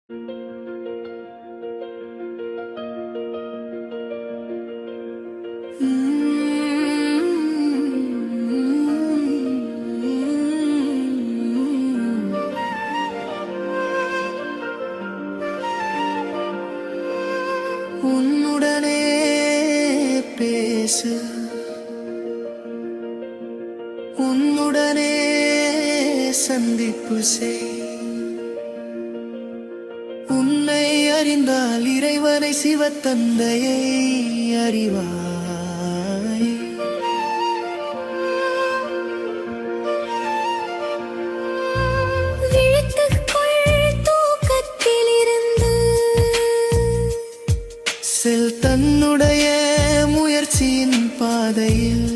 உன்னுடனே பேசு, உன்னுடனே சந்திப்பு செய். உன்னை அறிந்தால் இறைவனை சிவத்தந்தையை அறிவாய். செல் தன்னுடைய முயற்சியின் பாதையில்.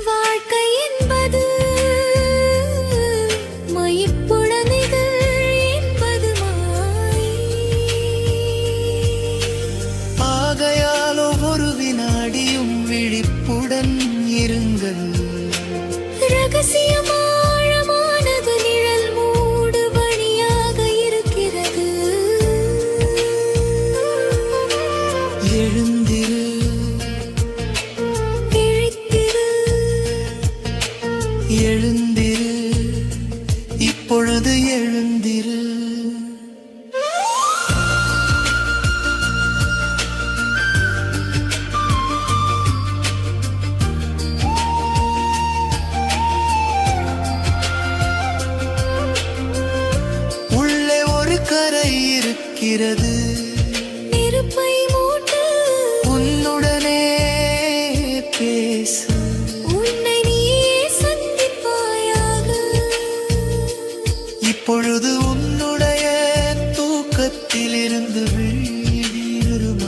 வாழ்க்கை என்பது மயிப்புடனைகள் என்பது மாய். ஆகையால் ஒவ்வொரு வினாடியும் விழிப்புடன் இருங்கள். ரகசியமா எழுந்திரு, எழுந்திரு, இப்பொழுது எழுந்திரு. உள்ளே ஒரு கரை இருக்கிறது. நெருப்பை பேசு, உன்னை நீயே சந்திப்பாயாக. இப்பொழுது உன்னுடைய தூக்கத்திலிருந்து விழிமாயாடு.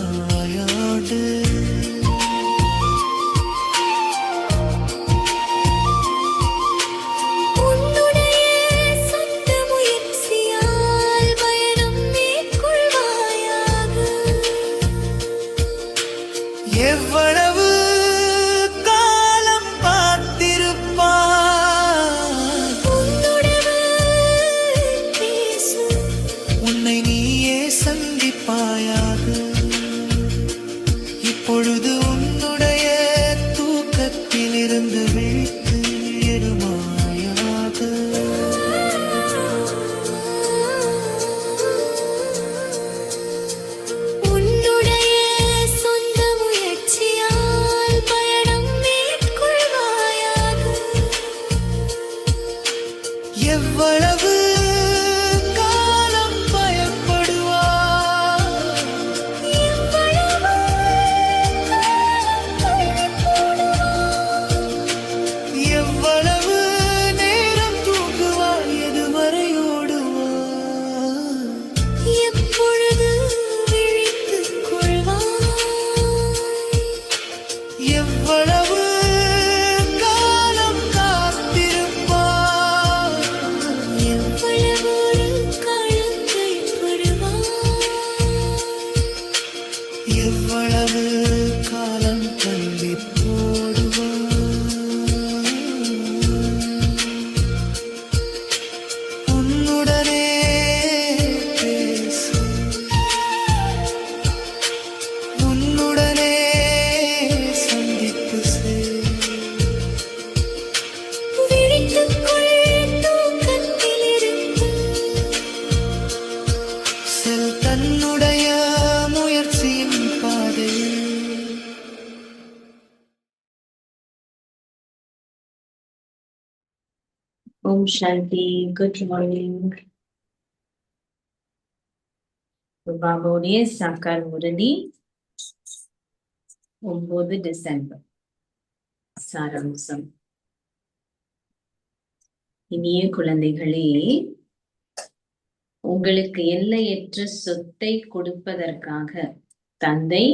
உன்னுடைய சொந்த முயற்சியால் பயணம் மேற்கொள்வாயாக. எவ்வளவு உன்னை நீயே சந்திப்பாயாக. இப்பொழுது உன்னுடைய தூக்கத்திலிருந்து விழித்து எழுமாயாக. உன்னுடைய சொந்த முயற்சியால் பயணம் மேற்கொள்வாயாக. எவ்வளவு எவ்வளவு காலம் காத்திருப்பார், எவ்வளவு காலங்கள் படுவார், எவ்வளவு காலம் தள்ளி போடுவார். உன்னுடனே பேசு, உன்னுடனே தன்னுடைய முயற்சியின் பாதையில். ஓம் சாந்தி. Good morning. பாபாவுடைய சாக்கார் முரளி 9 டிசம்பர். சாராம்சம். இனிய குழந்தைகளே, உங்களுக்கு எல்லையற்ற சொத்தை கொடுப்பதற்காக தந்தை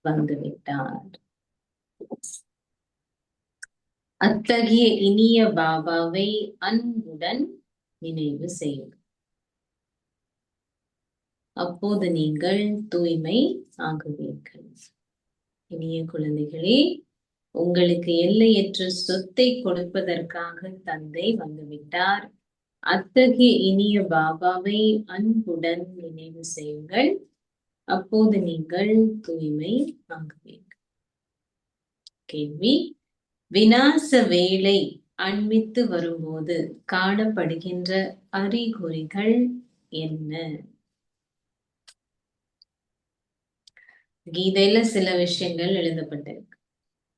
வந்துவிட்டார். அத்தகைய இனிய பாபாவை அன்புடன் நினைவு செய்யுங்கள். அப்போது நீங்கள் தூய்மை ஆகுவீர்கள். இனிய குழந்தைகளே, உங்களுக்கு எல்லையற்ற சொத்தை கொடுப்பதற்காக தந்தை வந்துவிட்டார். அத்தகைய இனிய பாபாவை அன்புடன் நினைவு செய்யுங்கள். அப்போது நீங்கள் தூய்மை ஆகுவீர்கள். கேள்வி: விநாச வேளை அண்மித்து வரும்போது காணப்படுகின்ற அறிகுறிகள் என்ன? கீதையில சில விஷயங்கள் எழுதப்பட்டிருக்கு,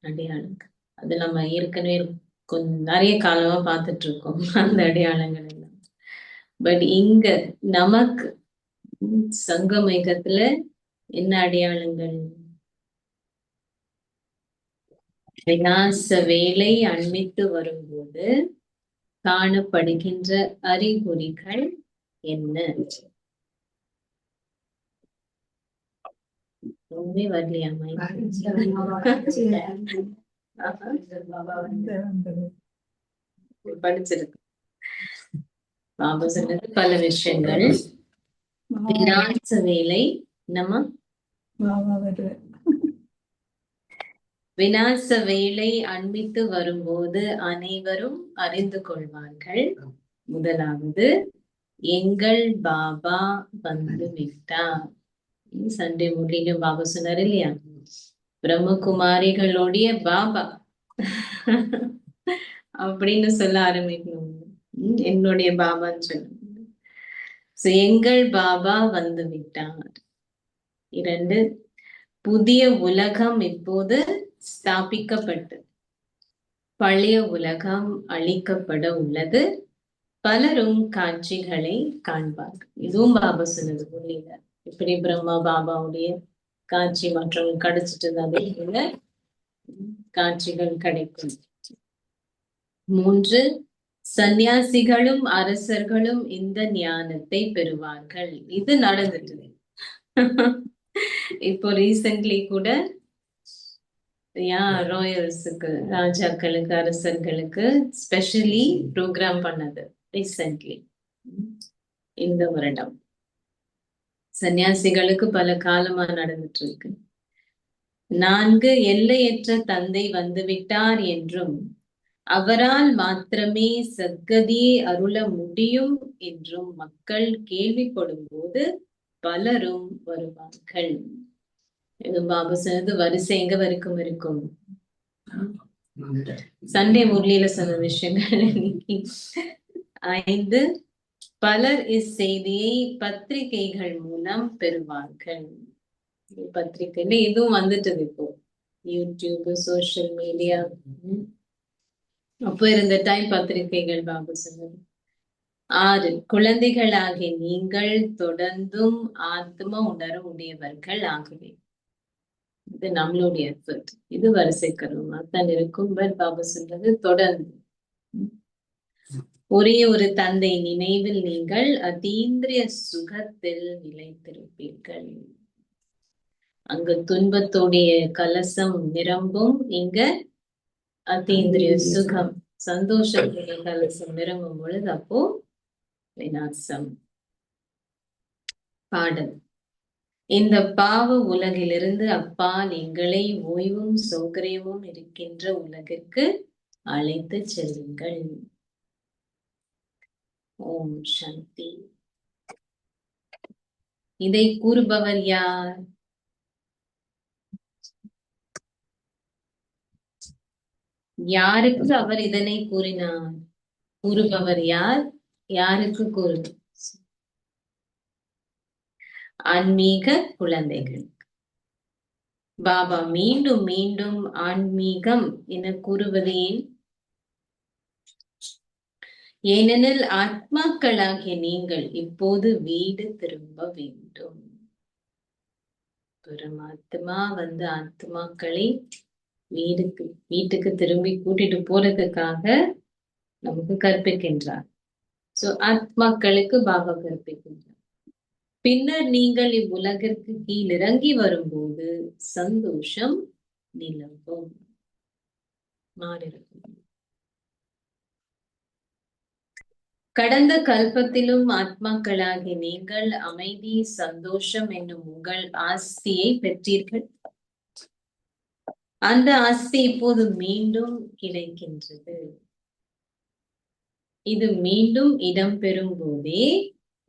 அடையாளங்கள். அது நம்ம ஏற்கனவே கொஞ்சம் நிறைய காலமா பார்த்துட்டு இருக்கோம் அந்த அடையாளங்கள் எல்லாம். பட் இங்க நமக்கு சங்கமேகத்துல என்ன அடையாளங்கள்? விநாச வேளை அண்மித்து வரும்போது காணப்படுகின்ற அறிகுறிகள் என்ன? ஒண்ணுமே வரலையாமா? படிச்சிருக்கு. பாபா சொன்னது பல விஷயங்கள். விநாச வேளை நம்ம விநாச வேளை அண்மித்து வரும்போது அனைவரும் அறிந்து கொள்வார்கள். முதலாவது, எங்கள் பாபா வந்து விட்டார். சண்டே முரளியிலும் பாபா சொன்னார் இல்லையா, பிரம்மகுமாரிகளுடைய பாபா அப்படின்னு சொல்ல ஆரம்பிக்கணும். என்னுடைய பாபான்னு சொல்லணும். எங்கள் பாபா வந்து விட்டார். 2, புதிய உலகம் இப்போது ஸ்தாபிக்கப்பட்டு பழைய உலகம் அழிக்கப்பட உள்ளது. பலரும் காட்சிகளை காண்பார்கள். இதுவும் பாபா சொன்னது புரியல. இப்படி பிரம்மா பாபாவுடைய காட்சி மற்றவங்க கிடைச்சிட்டு அதே போல காட்சிகள் கிடைக்கும். 3, சந்நியாசிகளும் அரசர்களும் இந்த ஞானத்தை பெறுவார்கள். இது நடந்துட்டு இப்போ ரீசென்ட்லி கூட ராயல்ஸுக்கு, ராஜாக்களுக்கு, அரசர்களுக்கு ஸ்பெஷலி ப்ரோக்ராம் பண்ணது ரீசென்ட்லி இந்த வருடம். சன்னியாசிகளுக்கு பல காலமா நடந்துட்டு இருக்கு. 4, எல்லையற்ற தந்தை வந்துவிட்டார் என்றும் அவரால் மாத்திரமே சத்கதியை அருள முடியும் என்றும் மக்கள் கேள்விப்படும் போது பலரும் வருவார்கள். பாபா சொன்னது வரிசை எங்க வரைக்கும் இருக்கும்? சண்டே முரளியில சொன்ன விஷயங்கள். 5, பலர் இச்செய்தியை பத்திரிகைகள் மூலம் பெறுவார்கள். பத்திரிகைல இதுவும் வந்துட்டது இப்போ, யூடியூப், சோசியல் மீடியா. அப்போ இருந்த டைம் பத்திரிகைகள் பாபா சொன்னது. 6, குழந்தைகளாகிய நீங்கள் தொடர்ந்தும் ஆத்ம உணர உடையவர்கள் ஆகவே. இது நம்மளுடைய எஃபர்ட். இது வரிசைக்கரமா தான் இருக்கும். பட் பாபா சொல்றது தொடர்ந்து ஒரே ஒரு தந்தை நினைவில் நீங்கள் அதீந்திரிய சுகத்தில் நிலைத்திருப்பீர்கள். அங்க துன்பத்துடைய கலசம் நிரம்பும், இங்க அதீந்திரிய சுகம், சந்தோஷத்துடைய கலசம் நிரம்பும் பொழுது அப்போ விநாசம். பாடல்: இந்த பாவ உலகிலிருந்து அப்பால் எங்களை ஓய்வும் சௌகரியமும் இருக்கின்ற உலகிற்கு அழைத்து செல்லுங்கள். ஓம் சாந்தி. இதை கூறுபவர் யார்? யாருக்கு அவர் இதனை கூறினார்? கூறுபவர் யார்? யாருக்கு கூறு? ஆன்மீக குழந்தைகள். பாபா மீண்டும் மீண்டும் ஆன்மீகம் என கூறுவது ஏன்? ஏனெனில் ஆத்மாக்களாகிய நீங்கள் இப்போது வீடு திரும்ப வேண்டும். பரமாத்மா வந்து ஆத்மாக்களை வீட்டுக்கு திரும்பி கூட்டிட்டு போறதுக்காக நமக்கு கற்பிக்கின்றார். சோ ஆத்மாக்களுக்கு பாபா கற்பிக்கின்றார். பின்னர் நீங்கள் இவ்வுலகிற்கு கீழ் இறங்கி வரும்போது சந்தோஷம் நிலவும், மாறிருக்கும். கடந்த கல்பத்திலும் ஆத்மாக்களாகிய நீங்கள் அமைதி, சந்தோஷம் என்னும் உங்கள் ஆஸ்தியை பெற்றீர்கள். அந்த ஆஸ்தி இப்போது மீண்டும் கிடைக்கின்றது. இது மீண்டும் இடம்பெறும் போதே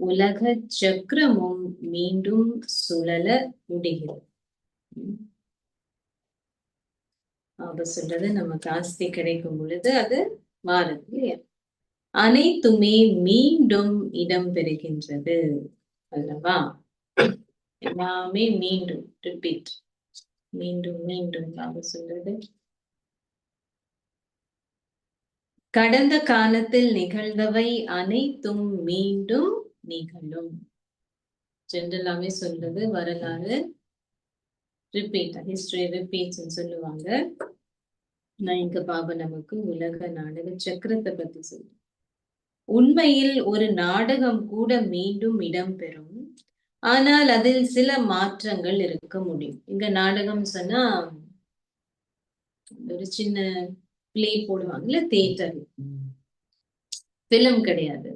உலக சக்கரமும் மீண்டும் சுழல முடிகிறது. அப்ப சொல்றது நமக்கு ஆஸ்தி கிடைக்கும் பொழுது அது மாறுது இல்லையா? அனைத்துமே மீண்டும் இடம்பெறுகின்றது அல்லவா? எல்லாமே மீண்டும் ரிப்பீட், மீண்டும் மீண்டும் பாபா சொல்றது. கடந்த காலத்தில் நிகழ்ந்தவை அனைத்தும் மீண்டும் நிகழும். ஜென்ரலாவே சொல்றது வரலாறு ரிப்பீட், ஹிஸ்டரி ரிப்பீட்ஸ் சொல்லுவாங்க. நான் இங்க பாபா நமக்கு உலக நாடக சக்கரத்தை பத்தி சொல்றேன். உண்மையில் ஒரு நாடகம் கூட மீண்டும் இடம்பெறும், ஆனால் அதில் சில மாற்றங்கள் இருக்க முடியும். இங்க நாடகம் சொன்னா ஒரு சின்ன பிளே போடுவாங்கல்ல, தியேட்டர், பிலிம் கிடையாது.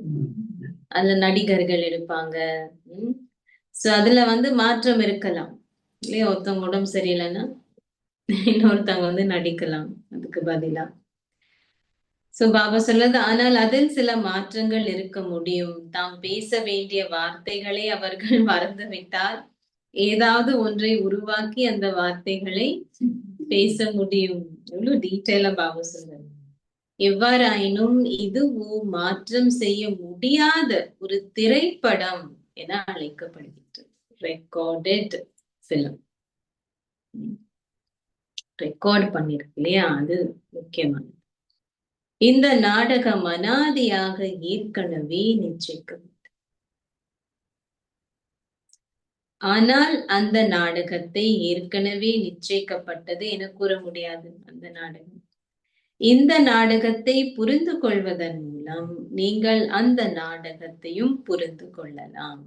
அதுல நடிகர்கள் இருப்பாங்க. சோ அதுல மாற்றம் இருக்கலாம் இல்லையா? ஒருத்தவங்க உடம்பு சரியில்லைன்னா இன்னொருத்தவங்க நடிக்கலாம் அதுக்கு பதிலா. சோ பாபா சொல்றது, ஆனால் அதில் சில மாற்றங்கள் இருக்க முடியும். தாம் பேச வேண்டிய வார்த்தைகளை அவர்கள் மறந்துவிட்டால் ஏதாவது ஒன்றை உருவாக்கி அந்த வார்த்தைகளை பேச முடியும். எவ்வளவு டீட்டெயிலா பாபா சொல்றது. எவ்வாறாயினும் இதுவோ மாற்றம் செய்ய முடியாத ஒரு திரைப்படம் என அழைக்கப்படுகின்றது. ரெக்கார்டட் பிலிம், ரெக்கார்ட் பண்ணிருக்கு இல்லையா? அது முக்கியமானது. இந்த நாடகம் அனாதியாக ஏற்கனவே நிச்சயிக்கப்பட்டது. ஆனால் அந்த நாடகத்தை ஏற்கனவே நிச்சயிக்கப்பட்டது என கூற முடியாது. அந்த நாடகம், இந்த நாடகத்தை புரிந்து கொள்வதன் மூலம் நீங்கள் அந்த நாடகத்தையும் புரிந்து கொள்ளலாம்.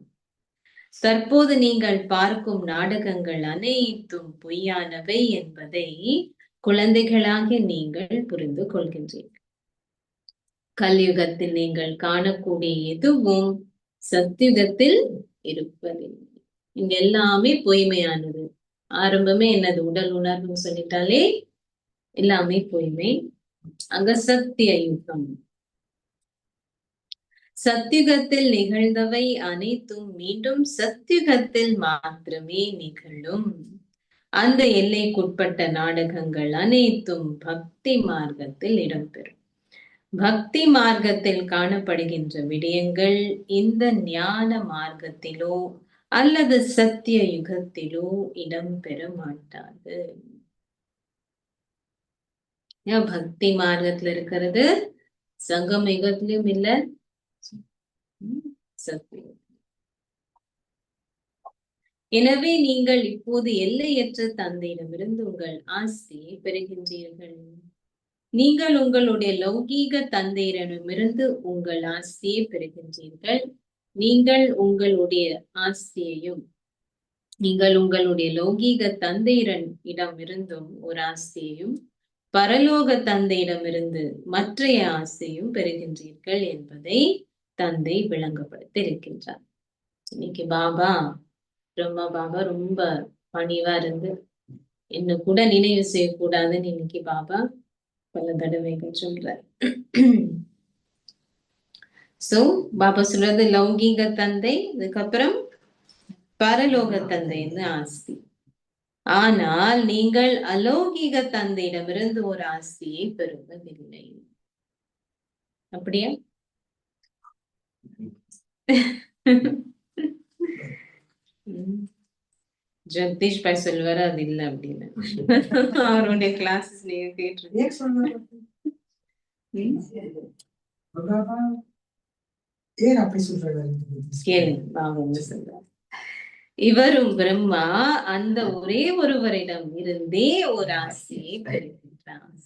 தற்போது நீங்கள் பார்க்கும் நாடகங்கள் அனைத்தும் பொய்யானவை என்பதை குழந்தைகளாக நீங்கள் புரிந்து கொள்கின்றீர்கள். கலியுகத்தில் நீங்கள் காணக்கூடிய எதுவும் சத்தியுகத்தில் இருப்பதில்லை. இங்க எல்லாமே பொய்மையானது. ஆரம்பமே என்னது? உடல் உணர்வு சொல்லிட்டாலே எல்லாமே பொய்மை. அங்க சத்திய யுகம். சத்தியுகத்தில் நிகழ்ந்தவை அனைத்தும் மீண்டும் சத்தியுகத்தில் மாத்திரமே நிகழும். அந்த எல்லைக்குட்பட்ட நாடகங்கள் அனைத்தும் பக்தி மார்க்கத்தில் இடம்பெறும். பக்தி மார்க்கத்தில் காணப்படுகின்ற விடயங்கள் இந்த ஞான மார்க்கத்திலோ அல்லது சத்திய யுகத்திலோ இடம்பெற மாட்டாது. பக்தி மார்க்கத்துல இருக்கிறது சங்கம் யுகத்திலும் இல்ல, சத்திய. எனவே நீங்கள் இப்போது எல்லையற்ற தந்தையிடமிருந்து உங்கள் ஆஸ்தியை பெறுகின்றீர்கள். நீங்கள் உங்களுடைய லௌகீக தந்தையிடமிருந்து உங்கள் ஆஸ்தியை பெறுகின்றீர்கள். நீங்கள் உங்களுடைய ஆஸ்தியையும் நீங்கள் உங்களுடைய லௌகீக தந்தையிடமிருந்தும் ஒரு ஆஸ்தியையும் பரலோக தந்தையிடமிருந்து மற்றைய ஆஸ்தியையும் பெறுகின்றீர்கள் என்பதை தந்தை விளங்கப்படுத்த இருக்கின்றார். இன்னைக்கு பாபா, பிரம்மா பாபா ரொம்ப பணிவா இருந்து என்ன கூட நினைவு செய்யக்கூடாதுன்னு இன்னைக்கு பாபா பல தடவைகள் சொல்றார். சோ பாபா சொல்றது லௌகீக தந்தை, அதுக்கப்புறம் பரலோக தந்தைன்னு ஆஸ்தி. ஆனால் நீங்கள் அலௌகீக தந்தையிடமிருந்து ஒரு ஆஸ்தியை பெறுவதில்லை. அப்படியா? ஜெகதீஷ் பாய் சொல்வாரு அது இல்ல அப்படின்னு. அவருடைய கிளாஸஸ் நீங்க கேட்டிருக்கீங்க. இவரும் பிரம்மா அந்த ஒரே ஒருவரிடம் இருந்தே ஒரு ஆசையை பெறுகின்றார்.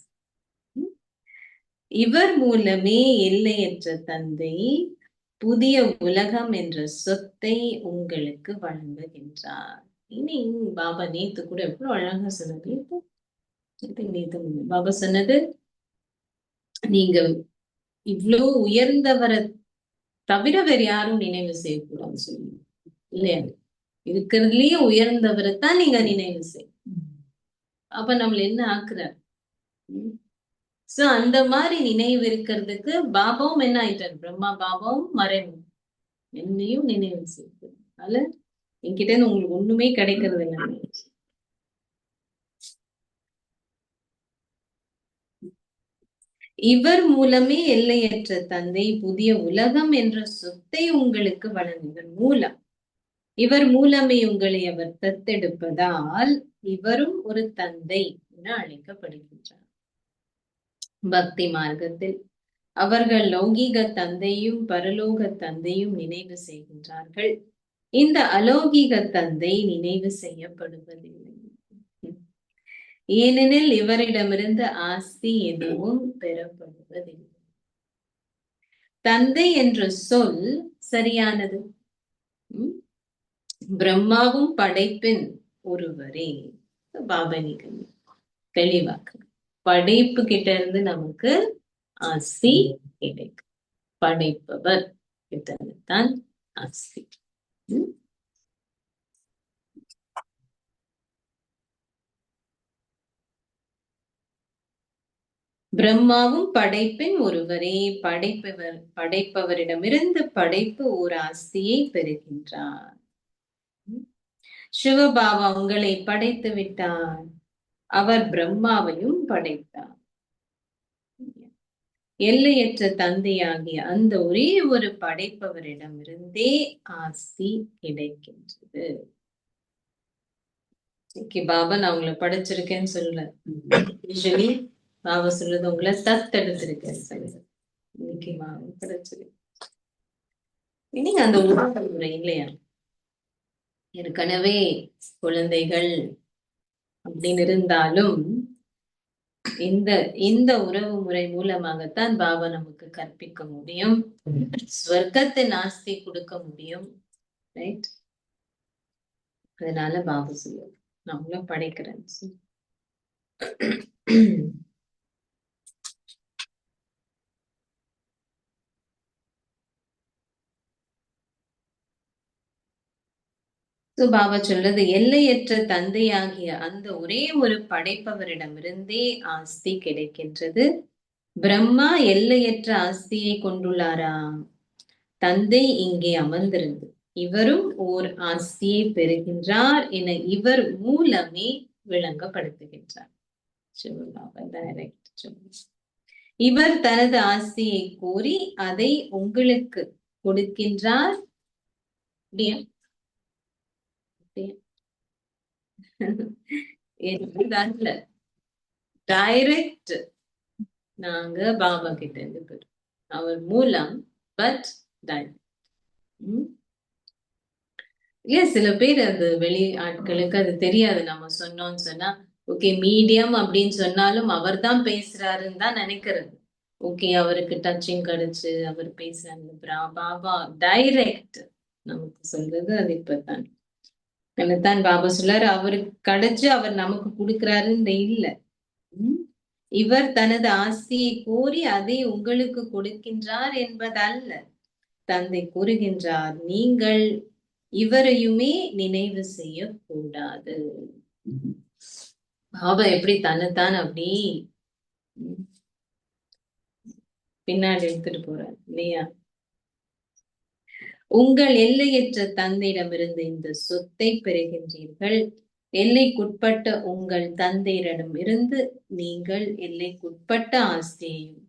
இவர் மூலமே எல்லையற்ற தந்தை புதிய உலகம் என்ற சொத்தை உங்களுக்கு வழங்குகின்றார். இனி பாபா நேத்து கூட எவ்வளவு அழகா சொன்னது. நேத்து பாபா சொன்னது, நீங்க இவ்வளவு உயர்ந்தவரை தவிர வேற யாரும் நினைவு செய்யக்கூடாது சொல்லி இல்லையா? இருக்கிறதுலயே உயர்ந்தவரைத்தான் நீங்க நினைவு செய்ய. அப்ப நம்மள என்ன ஆக்குறார்? சோ அந்த மாதிரி நினைவு இருக்கிறதுக்கு பாபாவும் என்ன ஆயிட்டாரு, பிரம்மா பாபாவும் மறைவு என்னையும் நினைவு செய்யுது. அதனால என்கிட்ட இருந்து உங்களுக்கு ஒண்ணுமே கிடைக்கிறது இல்லை. இவர் மூலமே எல்லையற்ற தந்தை புதிய உலகம் என்ற சொத்தை உங்களுக்கு வழங்குவர். மூலம் இவர் மூலமே உங்களை அவர் தத்தெடுப்பதால் இவரும் ஒரு தந்தை என அழைக்கப்படுகின்றார். பக்தி மார்க்கத்தில் அவர்கள் லௌகீக தந்தையும் பரலோக தந்தையும் நினைவு செய்கின்றார்கள். இந்த அலௌகீக தந்தை நினைவு செய்யப்படுவதில்லை. ஏனெனில் இவரிடமிருந்து ஆஸ்தி எதுவும் பெறப்படுவதில்லை. தந்தை என்ற சொல் சரியானது. பிரம்மாவும் படைப்பின் ஒருவரே. பாபனிக்கு தெளிவாக்கு படைப்பு கிட்ட இருந்து நமக்கு ஆஸ்தி கிடைக்கும். படைப்பவர் கிட்ட இருந்து தான் ஆஸ்தி. பிரம்மாவும் படைப்பின் ஒருவரே. படைப்பவரிடமிருந்து படைப்பு ஒரு ஆஸ்தியை பெறுகின்றார். சிவபாபா உங்களை படைத்து விட்டார். அவர் பிரம்மாவையும் படைத்தார். எல்லையற்ற தந்தையாகிய அந்த ஒரே ஒரு படைப்பவரிடமிருந்தே ஆஸ்தி கிடைக்கின்றது. பாபா நான் உங்களை படைச்சிருக்கேன்னு சொல்லல. யூசுவலி பாபா சொல்றது உங்களை தத்தெடுத்திருக்கேன்னு சொல்லுது. இன்னைக்கு பாபா படைச்சிருக்கேன். நீங்க அந்த உறவு முறை இல்லையா? ஏற்கனவே குழந்தைகள் அப்படின்னு இருந்தாலும் இந்த உறவு முறை மூலமாகத்தான் பாபா நமக்கு கற்பிக்க முடியும். ஸ்வர்க்கத்தின் ஆஸ்தி கொடுக்க முடியும். ரைட்? அதனால பாபா சொல்லுவார் நான் உங்களை படைக்கிறேன். பாபா சொல்றது எல்லையற்ற தந்தையாகிய அந்த ஒரே ஒரு படைப்பவரிடமிருந்தே ஆஸ்தி கிடைக்கின்றது. பிரம்மா எல்லையற்ற ஆஸ்தியை கொண்டுள்ளாரா? தந்தை இங்கே அமர்ந்திருந்து இவரும் ஓர் ஆஸ்தியை பெறுகின்றார் என இவர் மூலமே விளங்கப்படுத்துகின்றார். இவர் தனது ஆஸ்தியை கோரி அதை உங்களுக்கு கொடுக்கின்றார். டைரக்ட் நாங்க பாபா கிட்ட இருந்து பெறும். அவர் மூலம் பட் இல்லையா? சில பேர் அது வெளி ஆட்களுக்கு அது தெரியாது. நம்ம சொன்னோம்னு சொன்னா ஓகே மீடியம் அப்படின்னு சொன்னாலும் அவர் தான் பேசுறாருன்னு தான் நினைக்கிறது. ஓகே அவருக்கு டச்சிங் கிடைச்சு அவர் பேசுறாரு. பாபா டைரக்ட் நமக்கு சொல்றது அது இப்பதான். என்னத்தான் பாபா சொல்லாரு அவருக்கு கிடைச்சு அவர் நமக்கு கொடுக்கிறாருன்னு இல்ல. இவர் தனது ஆஸ்தியை கோரி அதை உங்களுக்கு கொடுக்கின்றார் என்பதல்ல. தந்தை கூறுகின்றார் நீங்கள் இவரையுமே நினைவு செய்யக்கூடாது. பாபா எப்படி தன்னைத்தான் அப்படி பின்னாடி எடுத்துட்டு போறார் இல்லையா? உங்கள் எல்லையற்ற தந்தையிடமிருந்து இந்த சொத்தை பெறுகின்றீர்கள். எல்லைக்குட்பட்ட உங்கள் தந்தையிடம் இருந்து நீங்கள் எல்லைக்குட்பட்ட ஆசையையும்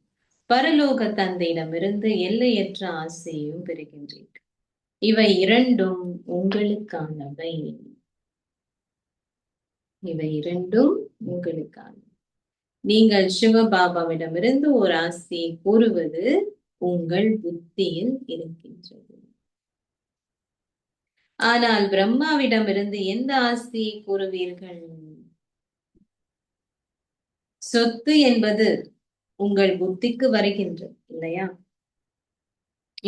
பரலோக தந்தையிடமிருந்து எல்லையற்ற ஆசையையும் பெறுகின்றீர்கள். இவை இரண்டும் உங்களுக்கானவை. இவை இரண்டும் உங்களுக்கான. நீங்கள் சிவபாபாவிடமிருந்து ஒரு ஆசையை கூறுவது உங்கள் புத்தியில் இருக்கின்றது. ஆனால் பிரம்மாவிடமிருந்து எந்த ஆஸ்தியை கூறுவீர்கள்? சொத்து என்பது உங்கள் புத்திக்கு வருகின்றது இல்லையா?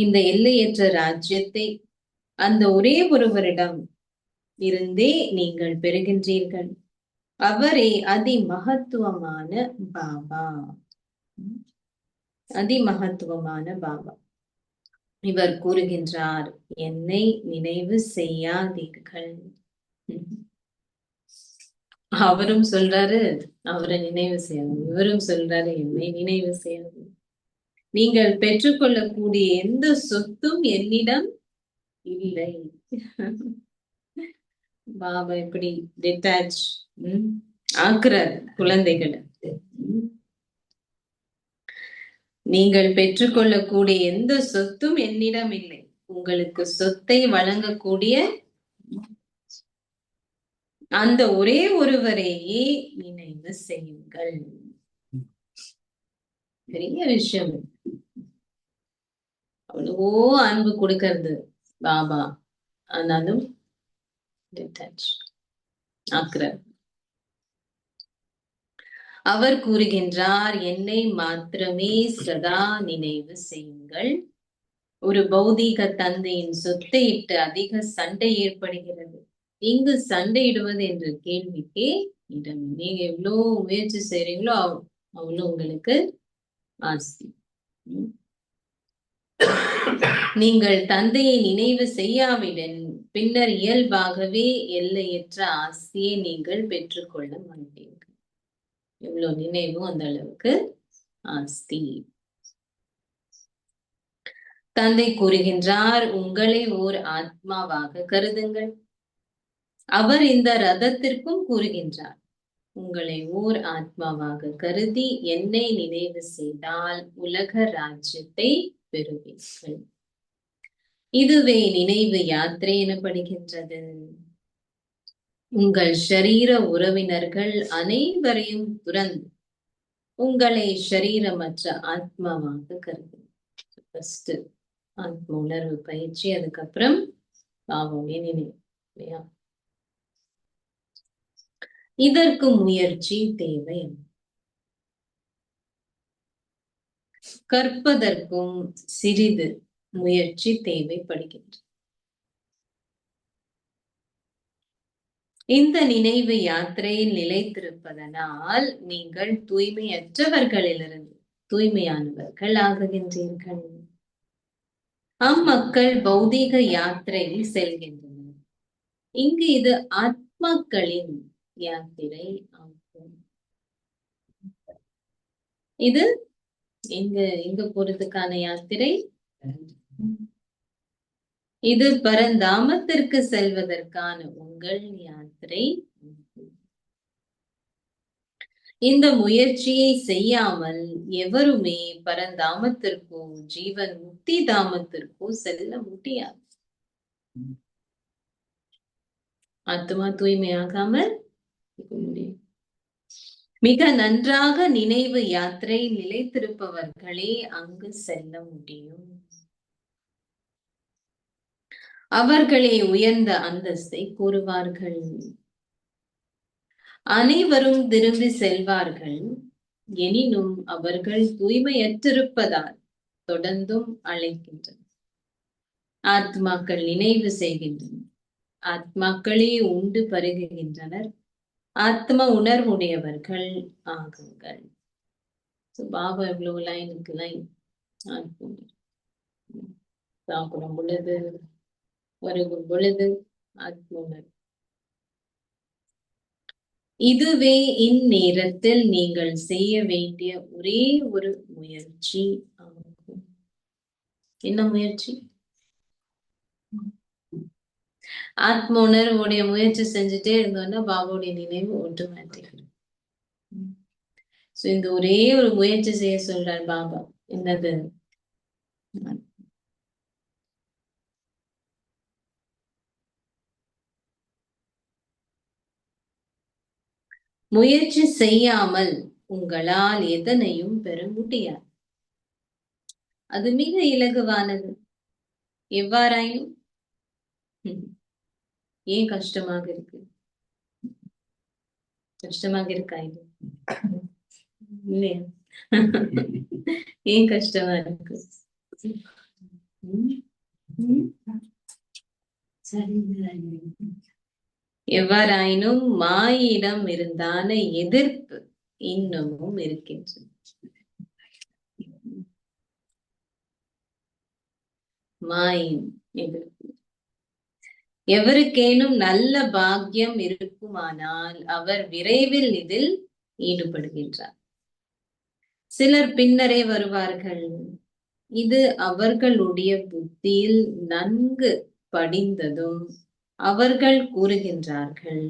இந்த எல்லையற்ற ராஜ்யத்தை அந்த ஒரே ஒருவரிடம் இருந்தே நீங்கள் பெறுகின்றீர்கள். அவரே அதிமகத்துவமான பாபா. அதிமகத்துவமான பாபா. இவர் கூறுகின்றார் என்னை நினைவு செய்யாதீர்கள். அவரும் சொல்றாரு அவரை நினைவு செய்யணும், இவரும் சொல்றாரு என்னை நினைவு செய்யணும். நீங்கள் பெற்றுக்கொள்ளக்கூடிய எந்த சொத்தும் என்னிடம் இல்லை. பாபா எப்படி டிட்டாச் ஆக்குறாரு குழந்தைகளை. நீங்கள் பெற்றுக்கொள்ளக்கூடிய எந்த சொத்தும் என்னிடம் இல்லை. உங்களுக்கு சொத்தை வழங்கக்கூடிய அந்த ஒரே ஒருவரையே நினைவு செய்யுங்கள். பெரிய விஷயம். அவ்வளவோ அன்பு கொடுக்கறது பாபா, ஆனாலும் ஆக்குறார். அவர் கூறுகின்றார், என்னை மாத்திரமே சதா நினைவு செய்யுங்கள். ஒரு பௌதீக தந்தையின் சொத்தை இட்டு அதிக சண்டை ஏற்படுகிறது. இங்கு சண்டையிடுவது என்ற கேள்விக்கே இடம். நீங்க எவ்வளவு முயற்சி செய்றீங்களோ அவ்வளவு உங்களுக்கு ஆஸ்தி. நீங்கள் தந்தையை நினைவு செய்யாவிடன் பின்னர் இயல்பாகவே எல்லையற்ற ஆஸ்தியை நீங்கள் பெற்றுக்கொள்ள மாட்டீர்கள். எவ்வளவு நினைவும் அந்த அளவுக்கு ஆஸ்தி. தந்தை கூறுகின்றார், உங்களை ஓர் ஆத்மாவாக கருதுங்கள். அவர் இந்த ரதத்திற்கும் கூறுகின்றார், உங்களை ஓர் ஆத்மாவாக கருதி என்னை நினைவு செய்தால் உலக ராஜ்யத்தை பெறுவீர்கள். இதுவே நினைவு யாத்திரை எனப்படுகின்றது. உங்கள் ஷரீர உறவினர்கள் அனைவரையும் துறந்து உங்களை ஷரீரமற்ற ஆத்மாவாக கருது. ஃபர்ஸ்ட் ஆத்ம உணர்வு பயிற்சி, அதுக்கப்புறம் பாவமே நினைவு. இல்லையா? இதற்கு முயற்சி தேவை. கற்பதற்கும் சிறிது முயற்சி தேவைப்படுகின்றது. இந்த நினைவு யாத்திரையில் நிலைத்திருப்பதனால் நீங்கள் தூய்மையற்றவர்களிலிருந்து தூய்மையானவர்கள் ஆகுகின்றீர்கள். அம்மக்கள் பௌதீக யாத்திரையில் செல்கின்றனர். இங்கு இது ஆத்மாக்களின் யாத்திரை ஆகும். இது எங்க போறதுக்கான யாத்திரை? இது பரந்தாமத்திற்கு செல்வதற்கான உங்கள் யாத்திரை. இந்த முயற்சியை செய்யாமல் எவருமே பரந்தாமத்திற்கோ ஜீவன் முக்தி தாமத்திற்கோ செல்ல முடியாது. ஆத்மா தூய்மையாகாமல் முடியும். மிக நன்றாக நினைவு யாத்திரை நிலைத்திருப்பவர்களே அங்கு செல்ல முடியும். அவர்களே உயர்ந்த அந்தஸ்தை கூறுவார்கள். அனைவரும் திரும்பி செல்வார்கள். எனினும் அவர்கள் தூய்மையற்றிருப்பதால் தொடர்ந்தும் அழைக்கின்றனர். ஆத்மாக்கள் நினைவு செய்கின்றனர். ஆத்மாக்களே உண்டு பருகுகின்றனர். ஆத்ம உணர்வுடையவர்கள் ஆகுங்கள். பாபா எவ்வளவு லைனுக்கு லைன் சாப்பிடும் பொழுது, வருகும் பொழுது ஆத்ம உணர்வு. இதுவே இந்நேரத்தில் நீங்கள் செய்ய வேண்டிய ஒரே ஒரு முயற்சி ஆகும். என்ன முயற்சி? ஆத்ம உணர்வுடைய முயற்சி செஞ்சுட்டே இருந்தோம்னா பாபாவுடைய நினைவு ஆட்டோமேட்டிக். இந்த ஒரே ஒரு முயற்சி செய்ய சொல்றார் பாபா. என்னது? முயற்சி செய்யாமல் உங்களால் எதனையும் பெற முடியாது. அது மிக இலகுவானது. எவ்வாறாயினும் ஏன் கஷ்டமாக இருக்கு? கஷ்டமாக இருக்கா? இது இல்லையா? ஏன் கஷ்டமா இருக்கு? எவ்வாறாயினும் மாயிடம் இருந்தான எதிர்ப்பு இன்னமும் இருக்கின்றது. மாயின் எதிர்ப்பு. எவருக்கேனும் நல்ல பாக்கியம் இருக்குமானால் அவர் விரைவில் இதில் ஈடுபடுகின்றார். சிலர் பின்னரே வருவார்கள். இது அவர்களுடைய புத்தியில் நன்கு படிந்ததும் அவர்கள் கூறுகின்றார்கள்,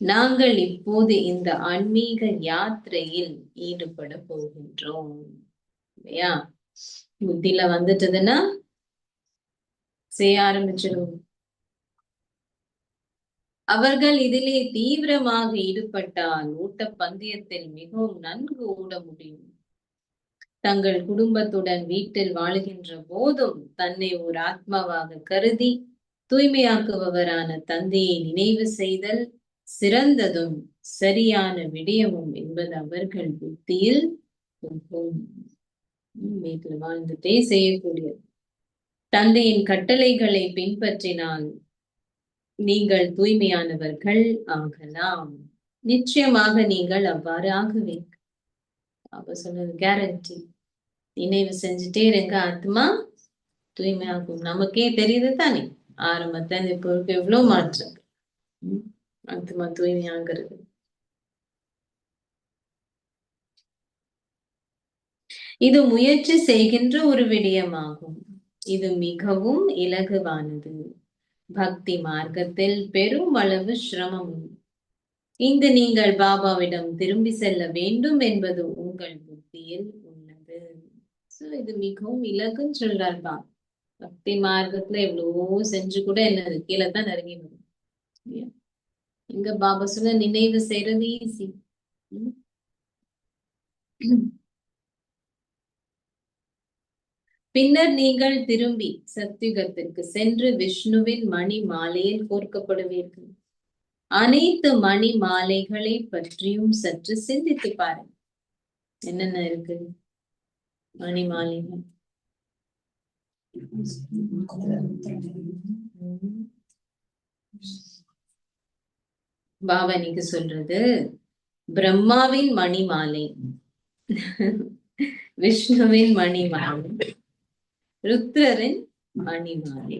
நாங்கள் இப்போது இந்த ஆன்மீக யாத்திரையில் ஈடுபட போகின்றோம். இல்லையா? புத்தியில வந்துட்டதுன்னா செய்ய ஆரம்பிச்சிடும். அவர்கள் இதிலே தீவிரமாக ஈடுபட்டால் ஓட்டப்பந்தயத்தில் மிகவும் நன்கு ஓட முடியும். தங்கள் குடும்பத்துடன் வீட்டில் வாழுகின்ற போதும் தன்னை ஒரு ஆத்மாவாக கருதி தூய்மையாக்குபவரான தந்தையை நினைவு செய்தல் சிறந்ததும் சரியான விடயமும் என்பது அவர்கள் புத்தியில் வீட்டில் வாழ்ந்துட்டே செய்யக்கூடியது. தந்தையின் கட்டளைகளை பின்பற்றினால் நீங்கள் தூய்மையானவர்கள் ஆகலாம். நிச்சயமாக நீங்கள் அவ்வாறு ஆகுவீர்கள். அப்ப சொன்னது கேரண்டி. நினைவு செஞ்சுட்டே இருங்க, ஆத்மா தூய்மையாகும். நமக்கே தெரியுது தானே, ஆரம்பத்துல இப்போ எவ்வளவு மாற்றம். ஆத்மா தூய்மையாகிறது. இது முயற்சி செய்கின்ற ஒரு விடயமாகும். இது மிகவும் இலகுவானது. பக்தி மார்க்கத்தில் பெரும் அளவு சிரமம். இங்கு நீங்கள் பாபாவிடம் திரும்பி செல்ல வேண்டும் என்பது உங்கள் புத்தியில் உள்ளது. இது மிகவும் இலகுன்னு சொல்றாருப்பா. பக்தி மார்க்கத்துல எவ்வளவோ செஞ்சு கூட என்னது கீழே தான் நெருங்கி வரும். இங்க பாபா சொல்ல நினைவு செய்யறது ஈஸி. பின்னர் நீங்கள் திரும்பி சத்யுகத்திற்கு சென்று விஷ்ணுவின் மணி மாலையில் கோர்க்கப்படுவீர்கள். அனைத்து மணி மாலைகளை பற்றியும் சற்று சிந்தித்து பாருங்க. என்னென்ன இருக்கு மணி மாலைகள்? பாபா இன்னைக்கு சொல்றது பிரம்மாவின் மணி மாலை, விஷ்ணுவின் மணி மாலை, ருத்ரரின் மணி மாலை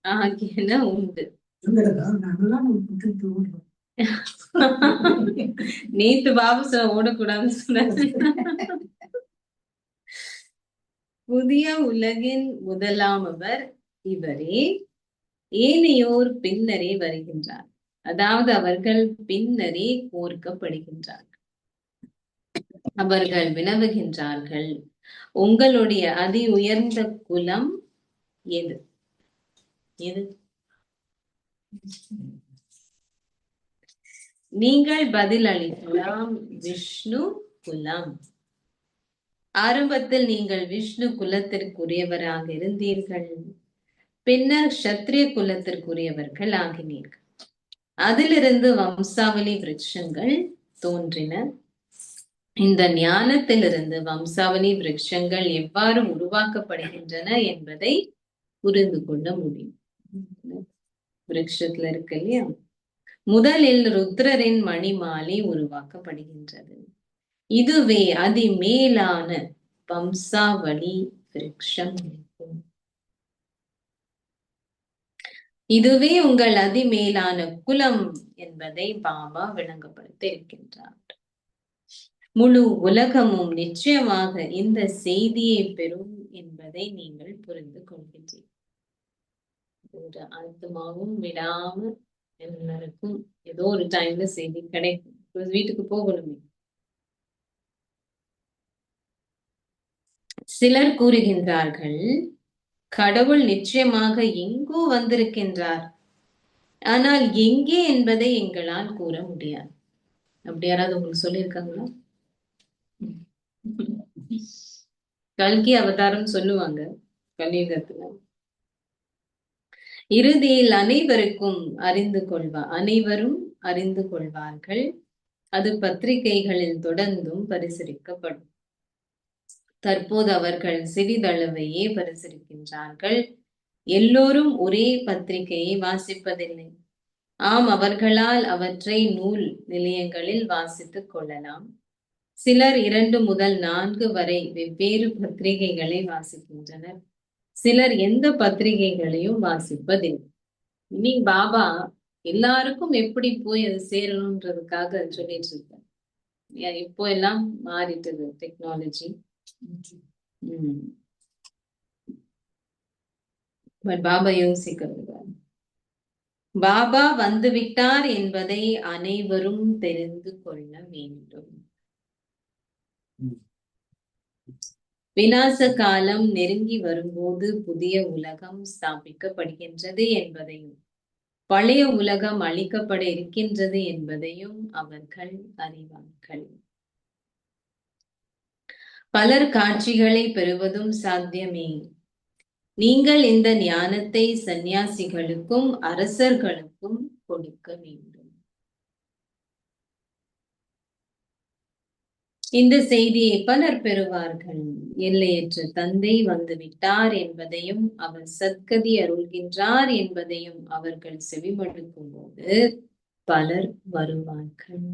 ஆகியன உண்டு. நேத்து பாபு ஓடக்கூடாதுன்னு சொன்னாரு. புதிய உலகின் முதலாமவர் இவரே, ஏனையோர் பின்னரே வருகின்றார். அதாவது அவர்கள் பின்னரே கோர்க்கப்படுகின்றார்கள். அவர்கள் வினவுகின்றார்கள், உங்களுடைய அதி உயர்ந்த குலம் எது? எது? நீங்கள் பதில் அளிக்கலாம், விஷ்ணு குலம். ஆரம்பத்தில் நீங்கள் விஷ்ணு குலத்திற்குரியவராக இருந்தீர்கள். பின்னர் க்ஷத்ரிய குலத்திற்குரியவர்கள் ஆகினீர்கள். அதிலிருந்து வம்சாவளி விருட்சங்கள் தோன்றின. இந்த ஞானத்திலிருந்து வம்சாவளி விருட்சங்கள் எவ்வாறு உருவாக்கப்படுகின்றன என்பதை புரிந்து கொள்ள முடியும். விருட்சத்துல இருக்கு இல்லையா? முதலில் ருத்ரரின் மணிமாலை உருவாக்கப்படுகின்றது. இதுவே அதிமேலான வம்சாவளி விருட்சம். இதுவே உங்கள் அதிமேலான குலம் என்பதை பாபா விளங்கப்படுத்த இருக்கின்றார். முழு உலகமும் நிச்சயமாக இந்த செய்தியை பெறும் என்பதை நீங்கள் புரிந்து கொள்கின்றீர்கள். ஒரு ஆத்மாவும் விடாம எல்லாருக்கும் ஏதோ ஒரு டைம்ல செய்தி கிடைக்கும். வீட்டுக்கு போகணுமே. சிலர் கூறுகின்றார்கள், கடவுள் நிச்சயமாக எங்கோ வந்திருக்கின்றார், ஆனால் எங்கே என்பதை எங்களால் கூற முடியாது. அப்படி யாராவது உங்களுக்கு சொல்லியிருக்காங்களா? கல்கி அவதாரம் சொல்லுவாங்க கலியுகத்துல. இறுதியில் அனைவரும் அறிந்து கொள்வார்கள். அது பத்திரிகைகளில் தொடர்ந்தும் பரிசீலிக்கப்படும். தற்போது அவர்கள் சிறிதளவையே பரிசீலிக்கின்றார்கள். எல்லோரும் ஒரே பத்திரிகையை வாசிப்பதில்லை. ஆம், அவர்களால் அவற்றை நூல் நிலையங்களில் வாசித்துக் கொள்ளலாம். சிலர் 2 முதல் 4 வரை வெவ்வேறு பத்திரிகைகளை வாசிக்கின்றனர். சிலர் எந்த பத்திரிகைகளையும் வாசிப்பதில்லை. இனி பாபா எல்லாருக்கும் எப்படி போய் அது சேரணுன்றதுக்காக சொல்லிட்டு இருக்காரு. இப்போ எல்லாம் மாறிட்டது டெக்னாலஜி. பட் பாபா யோசிக்கிறது, பாபா வந்துவிட்டார் என்பதை அனைவரும் தெரிந்து கொள்ள வேண்டும். விநாச காலம் நெருங்கி வரும்போது புதிய உலகம் ஸ்தாபிக்கப்படுகின்றது என்பதையும் பழைய உலகம் அழிக்கப்பட இருக்கின்றது என்பதையும் அவர்கள் அறிவார்கள். பலர் காட்சிகளை பெறுவதும் சாத்தியமே. நீங்கள் இந்த ஞானத்தை சந்நியாசிகளுக்கும் அரசர்களுக்கும் கொடுக்க வேண்டும். இந்த செய்தியை பலர் பெறுவார்கள். எல்லையற்ற தந்தை வந்துவிட்டார் என்பதையும் அவர் சத்கதி அருள்கின்றார் என்பதையும் அவர்கள் செவிமடுக்கும் போது பலர் வருவார்கள்.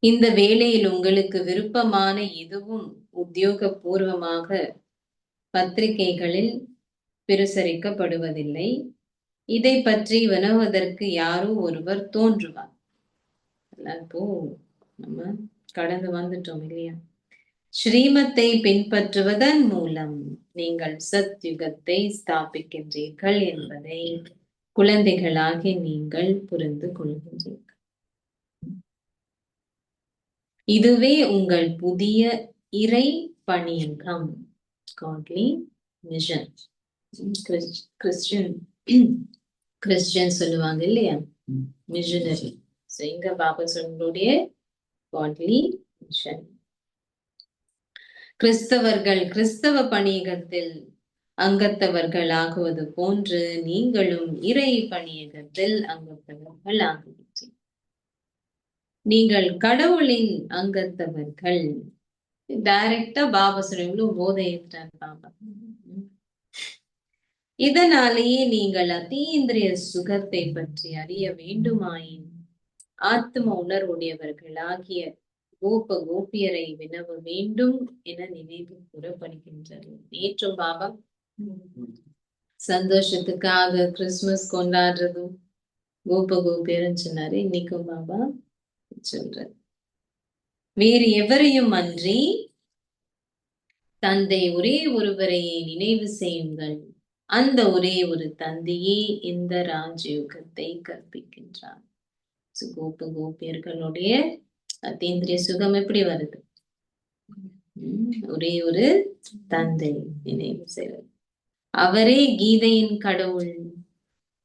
இந்த வேளையில் உங்களுக்கு விருப்பமான எதுவும் உத்தியோகபூர்வமாக பத்திரிகைகளில் பிரசுரிக்கப்படுவதில்லை. இதை பற்றி வினவுவதற்கு யாரோ ஒருவர் தோன்றுவார். இப்போ நம்ம கடந்து வந்துட்டோம் இல்லையா? ஸ்ரீமத்தை பின்பற்றுவதன் மூலம் நீங்கள் சத்யுகத்தை ஸ்தாபிக்கின்றீர்கள் என்பதை குழந்தைகளாகி நீங்கள் புரிந்து கொள்கின்றீர்கள். இதுவே உங்கள் புதிய இறை பணியகம், godly mission. கிறிஸ்டியன் சொல்லுவாங்க இல்லையா, மிஷனரி. இங்க பாபா சொல்லுடைய godly mission. கிறிஸ்தவர்கள் கிறிஸ்தவ பணியகத்தில் அங்கத்தவர்கள் ஆகுவது போன்று நீங்களும் இறை பணியகத்தில் அங்கத்தவர்கள் ஆகுவீர்கள். நீங்கள் கடவுளின் அங்கத்தவர்கள். டைரக்டா பாபா சொல்லுங்களோ போதை ஏற்றார் பாபா. இதனாலேயே நீங்கள் அதீந்திரிய சுகத்தை பற்றி அறிய வேண்டுமாயின் ஆத்ம உணர்வுடையவர்களாகிய கோப கோபியரை வினவ வேண்டும் என நினைவு கூறப்படுகின்றது. நேற்றும் பாபா சந்தோஷத்துக்காக கிறிஸ்துமஸ் கொண்டாடுறதும் கோப கோபியர்னு சொன்னாரு. இன்னைக்கும் பாபா சொல்றார், வேறு எவரையும் அன்றி தந்தை ஒரே ஒருவரையே நினைவு செய்யுங்கள். அந்த ஒரே ஒரு தந்தையே இந்த ராஜயோகத்தை கற்பிக்கின்றார். கோப கோபியர்களுடைய அதீந்திரிய சுகம் எப்படி வருது? ஒரே ஒரு தந்தை நினைவு செய்வது. அவரே கீதையின் கடவுள்.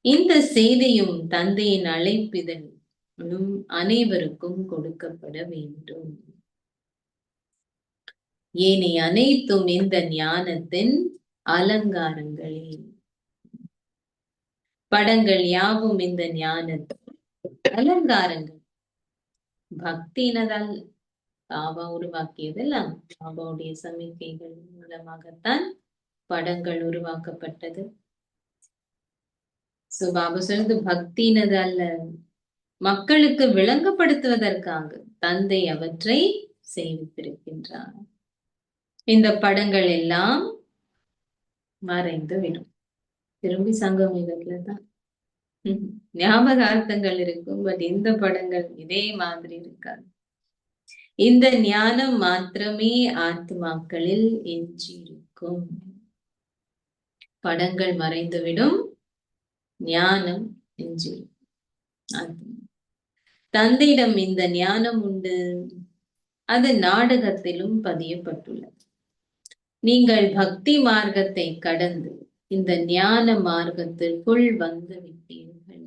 இந்த செய்தியும் தந்தையின் அழைப்பிதழ் அனைவருக்கும் கொடுக்கப்பட வேண்டும். ஏனைய அனைத்தும் இந்த ஞானத்தின் அலங்காரங்களே. படங்கள் யாவும் இந்த ஞானத்தின் அலங்காரங்கள். பக்தியினதால் பாபா உருவாக்கியதெல்லாம் பாபாவுடைய சமிக்கைகள் மூலமாகத்தான் படங்கள் உருவாக்கப்பட்டது. பாபா சொல்றது பக்தியினது அல்ல, மக்களுக்கு விளங்கப்படுத்துவதற்காக தந்தை அவற்றை செய்திருக்கின்றார். இந்த படங்கள் எல்லாம் மறைந்து விடும். திரும்பி சங்கமிகத்துல தான் ஞாபகார்த்தங்கள் இருக்கும். பட் இந்த படங்கள் இதே மாதிரி இருக்காது. இந்த ஞானம் மாத்திரமே ஆத்மாக்களில் எஞ்சி இருக்கும். படங்கள் மறைந்துவிடும், ஞானம் எஞ்சி. தந்தையிடம் இந்த ஞானம் உண்டு. அது நாடகத்திலும் பதியப்பட்டுள்ளது. நீங்கள் பக்தி மார்க்கத்தை கடந்து இந்த ஞான மார்க்கத்திற்குள் வந்து விட்டீர்கள்.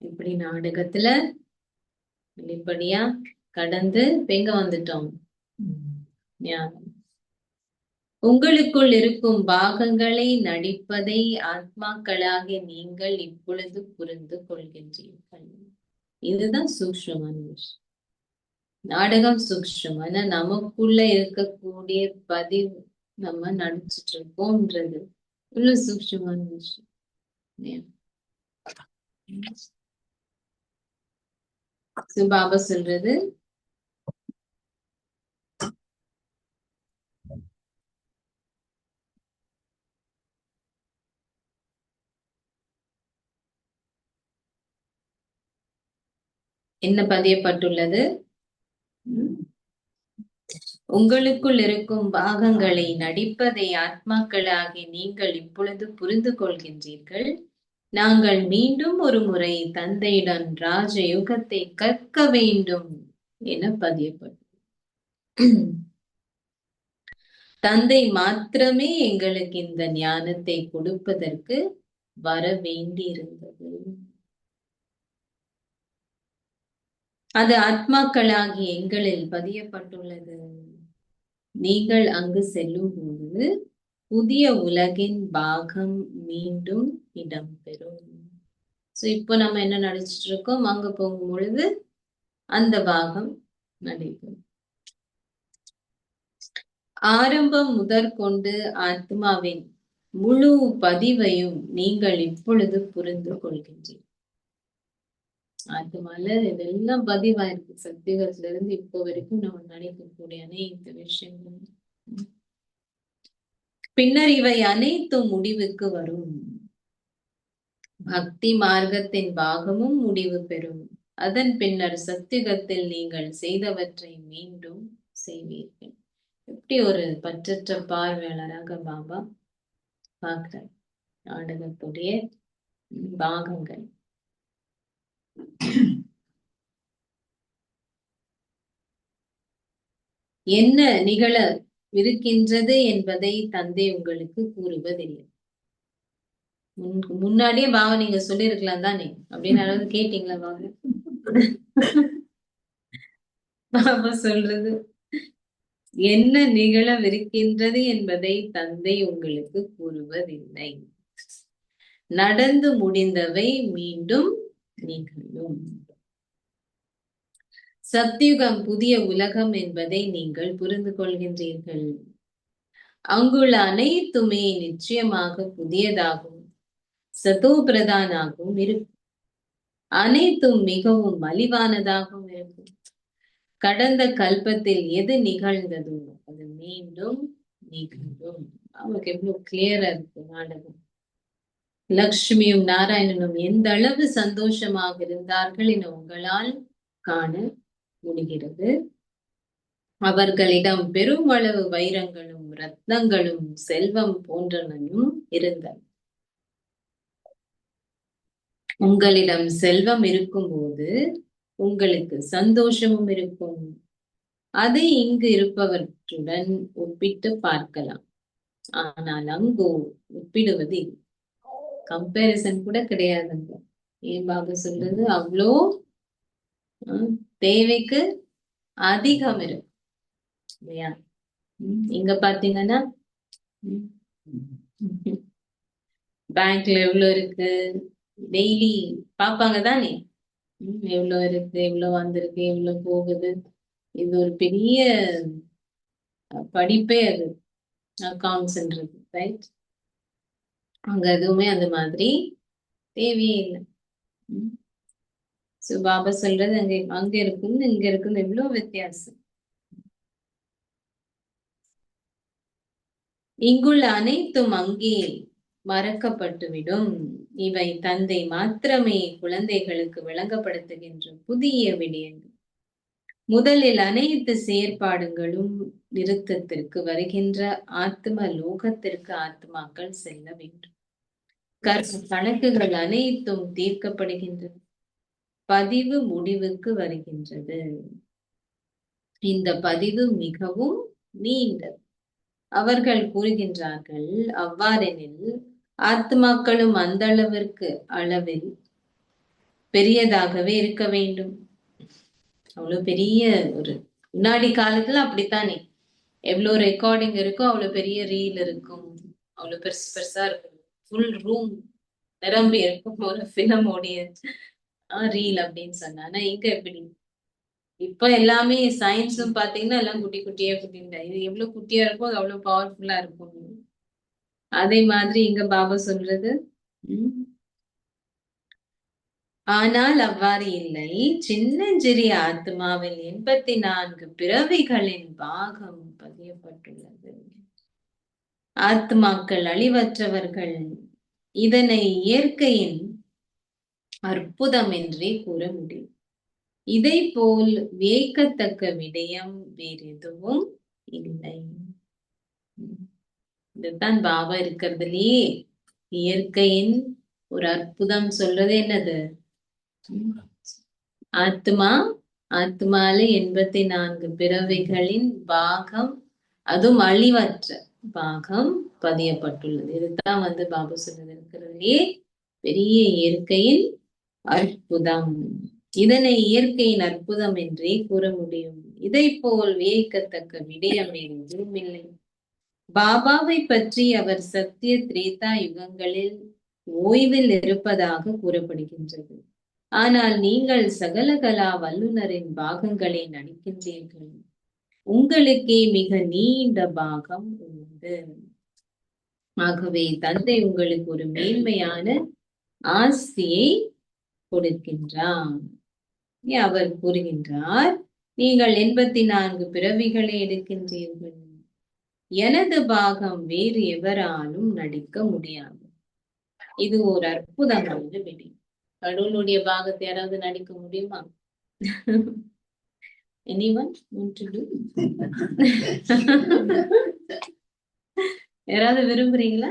இப்படி நாடகத்துல வெளிப்படையா கடந்து எங்க வந்துட்டோம்? ஞானம். உங்களுக்குள் இருக்கும் பாகங்களை நடிப்பதை ஆத்மாக்களாக நீங்கள் இப்பொழுது புரிந்து கொள்கின்றீர்கள். இதுதான் சூக்ஷ்மமான விஷயம். நாடகம் சூக்ஷ்மம். ஆனா நமக்குள்ள இருக்கக்கூடிய பதிவு நம்ம நடிச்சிட்டு இருக்கோம்ன்றது உள்ள சூக்ஷ்மமான விஷயம். பாபா சொல்றது, என்ன பதியப்பட்டுள்ளது? உங்களுக்குள் இருக்கும் பாகங்களை நடிப்பதை ஆத்மாக்களாகி நீங்கள் இப்பொழுது புரிந்து கொள்கின்றீர்கள். நாங்கள் மீண்டும் ஒரு முறை தந்தையுடன் ராஜயுகத்தை கற்க வேண்டும் என பதியப்பட்டது. தந்தை மாத்திரமே எங்களுக்கு இந்த ஞானத்தை கொடுப்பதற்கு வர வேண்டியிருந்தது. அது ஆத்மாக்களாகி எங்களில் பதியப்பட்டுள்ளது. நீங்கள் அங்கு செல்லும் போது புதிய உலகின் பாகம் மீண்டும் இடம்பெறும். சோ இப்போ நம்ம என்ன நடிச்சிட்டு இருக்கோம்? அங்க போகும் பொழுது அந்த பாகம் நடைபெறும். ஆரம்பம் முதற்கொண்டு ஆத்மாவின் முழு பதிவையும் நீங்கள் இப்பொழுது புரிந்து கொள்கின்றீர்கள். ஆத்மால இதெல்லாம் பதிவாயிருக்கு. சத்தியுகத்துல இருந்து இப்போ வரைக்கும் நம்ம நினைக்கக்கூடிய அனைத்து விஷயங்களும். பின்னர் இவை அனைத்தும் முடிவுக்கு வரும். பக்தி மார்க்கத்தின் பாகமும் முடிவு பெறும். அதன் பின்னர் சத்தியுகத்தில் நீங்கள் செய்தவற்றை மீண்டும் செய்வீர்கள். எப்படி ஒரு பற்றற்ற பார்வையாளராக பாபா பார்க்கிறார் நாடகத்துடைய பாகங்கள். என்ன நிகழ இருக்கின்றது என்பதை தந்தை உங்களுக்கு கூறுவதில்லை. முன்னாடியே பாவா நீங்க சொல்லிருக்கலாம் தானே அப்படின்னு அளவு கேட்டீங்களா பாபா? பாபா சொல்றது என்ன நிகழவிருக்கின்றது என்பதை தந்தை உங்களுக்கு கூறுவதில்லை. நடந்து முடிந்தவை மீண்டும் நிகழும். சத்தியுகம் புதிய உலகம் என்பதை நீங்கள் புரிந்து கொள்கின்றீர்கள். அங்குள்ள அனைத்துமே நிச்சயமாக புதியதாகவும் சதோ பிரதானாகவும் இருக்கும். அனைத்தும் மிகவும் மலிவானதாகவும் இருக்கும். கடந்த கல்பத்தில் எது நிகழ்ந்ததோ அது மீண்டும் நிகழும். அவங்களுக்கு எவ்வளவு கிளியரா இருக்கு நாடகம். லக்ஷ்மியும் நாராயணனும் எந்த அளவு சந்தோஷமாக இருந்தார்கள் என உங்களால் காண முடிகிறது. அவர்களிடம் பெருமளவு வைரங்களும் ரத்னங்களும் செல்வம் போன்றனவும் இருந்தன. உங்களிடம் செல்வம் இருக்கும்போது உங்களுக்கு சந்தோஷமும் இருக்கும். அதை இங்கு இருப்பவற்றுடன் ஒப்பிட்டு பார்க்கலாம். ஆனால் அங்கோ ஒப்பிடுவது கம்பேரிசன் கூட கிடையாதுங்க. ஏன் பாபா சொல்றது? அவ்வளோ தேவைக்கு அதிகம் இருக்கு இல்லையா? இங்க பாத்தீங்கன்னா பேங்க்ல எவ்வளவு இருக்கு டெய்லி பாப்பாங்க தானே. எவ்வளவு இருக்கு, எவ்வளவு வந்திருக்கு, எவ்வளவு போகுது. இது ஒரு பெரிய படிப்பே அது அக்கௌண்ட்ஸ்ன்றது, ரைட்? அங்க எதுவுமே அந்த மாதிரி தேவையே இல்லை. சோ பாபா சொல்றது அங்க இருக்குன்னு இங்க இருக்குன்னு எவ்வளவு வித்தியாசம். இங்குள்ள அனைத்தும் அங்கே மறக்கப்பட்டுவிடும். இவை தந்தை மாத்திரமே குழந்தைகளுக்கு விளங்கப்படுத்துகின்ற புதிய விடயங்கள். முதலில் அனைத்து செயற்பாடுகளும் நிறுத்தத்திற்கு வருகின்ற ஆத்ம லோகத்திற்கு ஆத்மாக்கள் செல்ல வேண்டும். கணக்குகள் அனைத்தும் தீர்க்கப்படுகின்றன. பதிவு முடிவுக்கு வருகின்றது. இந்த பதிவு மிகவும் நீண்டது. அவர்கள் கூறுகின்றார்கள், அவ்வாறெனில் ஆத்மாக்களும் அந்த அளவில் பெரியதாகவே இருக்க வேண்டும். அவ்வளவு பெரிய ஒரு முன்னாடி காலத்துல அப்படித்தானே, எவ்வளவு ரெக்கார்டிங் இருக்கோ அவ்வளவு பெரிய ரீல் இருக்கும், அவ்வளவு பெருசு பெருசா இருக்கும், ஃபுல் ரூம் நிரம்பி இருக்கும் ஒரு பிலிமோடைய ரீல் அப்படின்னு சொன்னா. ஆனா இங்க எப்படி? இப்ப எல்லாமே சயின்ஸும் பாத்தீங்கன்னா எல்லாம் குட்டி குட்டியா குட்டிண்டா. இது எவ்வளவு குட்டியா இருக்கும் அது அவ்வளவு பவர்ஃபுல்லா இருக்கும். அதே மாதிரி இங்க பாபா சொல்றது, ஆனால் அவ்வாறு இல்லை. சின்னஞ்சிறிய ஆத்மாவில் 84 பிறவிகளின் பாகம் பதியப்பட்டுள்ளது. ஆத்மாக்கள் அழிவற்றவர்கள். இதனை இயற்கையின் அற்புதம் என்றே கூற முடியும். இதை போல் வியக்கத்தக்க விடயம் வேறு எதுவும் இல்லை. இதுதான் பாபா இருக்கிறதுலயே இயற்கையின் ஒரு அற்புதம் சொல்றது என்னது? ஆத்மா, ஆத்மால 84 பிறவைகளின் பாகம், அதுவும் அழிவற்ற பாகம் பதியப்பட்டுள்ளது. இதுதான் பாபா சொல்றது இருக்கிறதுலயே பெரிய இயற்கையின் அற்புதம். இதனை இயற்கையின் அற்புதம் என்றே கூற முடியும். இதை போல் வியக்கத்தக்க விடயம் எதுவும் இல்லை. பாபாவை பற்றி அவர் சத்திய திரேதா யுகங்களில் ஓய்வில் இருப்பதாக கூறப்படுகின்றது. ஆனால் நீங்கள் சகலகலா வல்லுனரின் பாகங்களை நடிக்கின்றீர்கள். உங்களுக்கே மிக நீண்ட பாகம் உண்டு. ஆகவே தந்தை உங்களுக்கு ஒரு மேன்மையான ஆஸ்தியை கொடுக்கின்றார். அவர் கூறுகின்றார், நீங்கள் 84 பிறவிகளை எடுக்கின்றீர்கள். எனது பாகம் வேறு எவராலும் நடிக்க முடியாது. இது ஒரு அற்புதமான விதி. கடவுளுடைய பாகத்தை யாராவது நடிக்க முடியுமா? Anyone want to do? யாராவது விரும்புறீங்களா?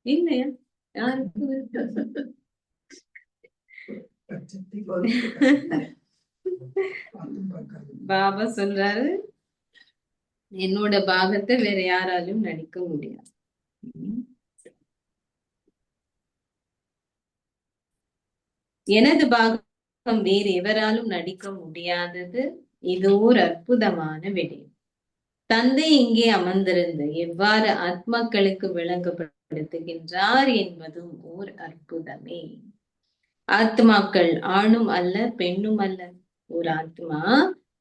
இல்லையா? யாருக்கு விருப்பம்? பாபா சொல்றாரு, என்னோட பாகத்தை வேற யாராலும் நடிக்க முடியாது. எனது பாகம் வேறு எவராலும் நடிக்க முடியாதது. இது ஒரு அற்புதமான விடயம். தந்தை இங்கே அமர்ந்திருந்து எவ்வாறு ஆத்மாக்களுக்கு விளங்கப்படுத்துகின்றார் என்பதும் ஓர் அற்புதமே. ஆத்மாக்கள் ஆணும் அல்ல பெண்ணும் அல்ல. ஒரு ஆத்மா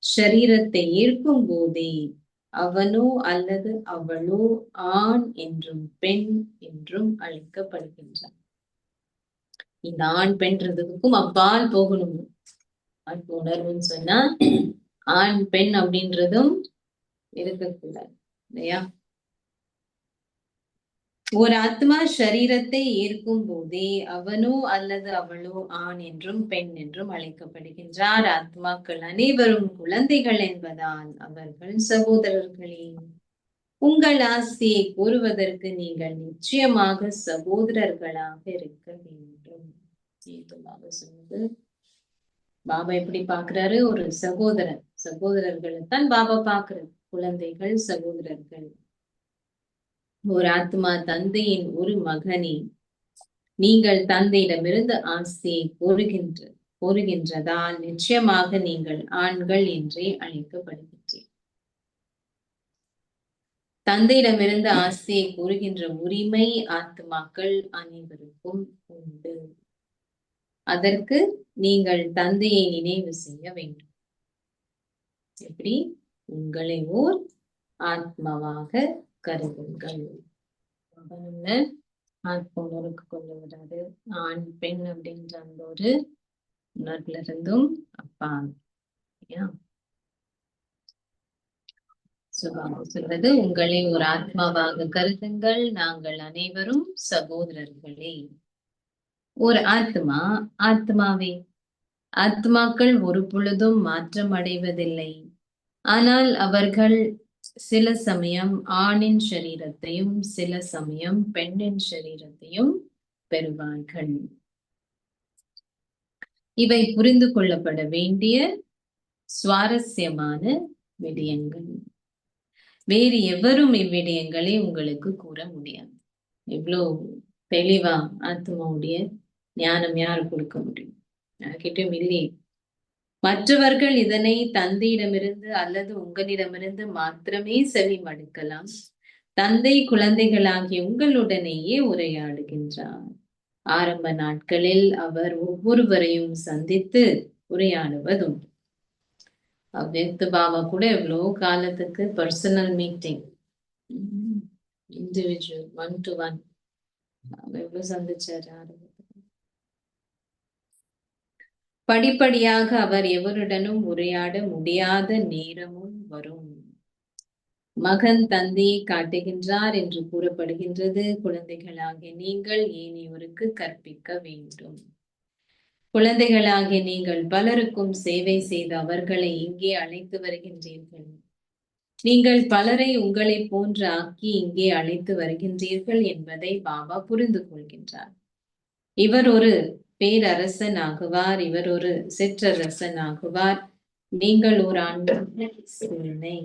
ஷரீரத்தை ஏற்கும் போதே அவனோ அல்லது அவளோ ஆண் என்றும் பெண் என்றும் அழைக்கப்படுகின்றான். இந்த ஆண் பெண்றதுக்கும் அப்பால் போகணும். உணர்வுன்னு சொன்னா ஆண் பெண் அப்படின்றதும் இருக்கக்கூடாது இல்லையா? ஒரு ஆத்மா ஷரீரத்தை ஏற்கும் போதே அவனோ அல்லது அவளோ ஆண் என்றும் பெண் என்றும் அழைக்கப்படுகின்றார். ஆத்மாக்கள் அனைவரும் குழந்தைகள் என்பதால் அவர்கள் சகோதரர்களே. உங்கள் ஆஸ்தியை கூறுவதற்கு நீங்கள் நிச்சயமாக சகோதரர்களாக இருக்க வேண்டும். சொன்னது பாபா எப்படி பாக்குறாரு? ஒரு சகோதரர், சகோதரர்களைத்தான் பாபா பாக்குறாரு. குழந்தைகள், சகோதரர்கள். ஒரு ஆத்மா தந்தையின் ஒரு மகனே. நீங்கள் தந்தையிடமிருந்து ஆஸ்தியை கோருகின்றதால் நிச்சயமாக நீங்கள் ஆண்கள் என்றே அழைக்கப்படுகின்றீர்கள். தந்தையிடமிருந்து ஆஸ்தியை கூறுகின்ற உரிமை ஆத்மாக்கள் அனைவருக்கும் உண்டு. அதற்கு நீங்கள் தந்தையை நினைவு செய்ய வேண்டும். எப்படி? உங்களை ஓர் ஆத்மாவாக கருதுங்கள். ஆத்மா உணர்வுக்கு கொண்டு வராது. ஆண் பெண் அப்படின்ற அந்த ஒரு உணர்வுல இருந்தும் அப்பா சொல்றது, உங்களை ஒரு ஆத்மாவாக கருதுங்கள், நாங்கள் அனைவரும் சகோதரர்களே. ஒரு ஆத்மா ஆத்மாவே. ஆத்மாக்கள் ஒரு பொழுதும் மாற்றம் அடைவதில்லை. ஆனால் அவர்கள் சில சமயம் ஆணின் சரீரத்தையும் சில சமயம் பெண்ணின் சரீரத்தையும் பெறுவார்கள். இவை புரிந்து கொள்ளப்பட வேண்டிய சுவாரஸ்யமான விடயங்கள். வேறு எவரும் இவ்விடயங்களை உங்களுக்கு கூற முடியாது. எவ்வளவு தெளிவா ஆத்மாவுடைய ஞானம் யாரு கொடுக்க முடியும்? யார்கிட்டயும் இல்லையே. மற்றவர்கள் இதனை தந்தையிடமிருந்து அல்லது உங்களிடமிருந்து மாத்திரமே செவி மடுக்கலாம். தந்தை குழந்தைகளாகிய உங்களுடனேயே உரையாடுகின்றார். ஆரம்ப நாட்களில் அவர் ஒவ்வொருவரையும் சந்தித்து உரையாடுவதும். அவ்வியக்த பாபா கூட எவ்வளவு காலத்துக்கு பர்சனல் மீட்டிங், இண்டிவிஜுவல் 1-to-1 எவ்வளவு சந்திச்சாரு ஆரம்பத்தில். படிப்படியாக அவர் எவருடனும் உரையாட முடியாத நேரமும் வரும். மகன் தந்தையை காட்டுகின்றார் என்று கூறப்படுகின்றது. குழந்தைகளாகிய நீங்கள் ஏனையோருக்கு கற்பிக்க வேண்டும். குழந்தைகளாகிய நீங்கள் பலருக்கும் சேவை செய்து அவர்களை இங்கே அழைத்து வருகின்றீர்கள். நீங்கள் பலரை உங்களைப் போன்று ஆக்கி இங்கே அழைத்து வருகின்றீர்கள் என்பதை பாபா புரிந்து கொள்கின்றார். இவர் ஒரு பேரரசன் ஆகுவார், இவர் ஒரு சிற்றரசன் ஆகுவார், நீங்கள் ஒரு ஆண்மை சேனை.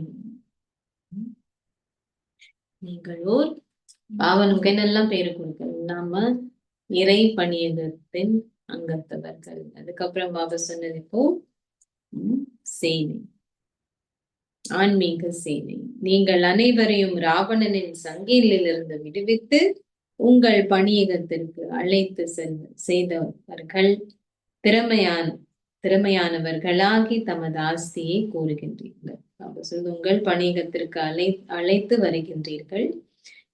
நீங்கள் ஓர் அவனுக்கு என்னெல்லாம் பேரு கொடுக்கணும், நாம இறை பணியகத்தின் அங்கத்தவர்கள். அதுக்கப்புறம் பாபா சொன்னது இப்போ சேனை, ஆன்மீக சேனை. நீங்கள் அனைவரையும் ராவணனின் சங்கிலிலிருந்து விடுவித்து உங்கள் பணியகத்திற்கு அழைத்து செய்தவர்கள் திறமையானவர்களாகி தமது ஆஸ்தியை கூறுகின்றீர்கள். உங்கள் பணியகத்திற்கு அழைத்து வருகின்றீர்கள்.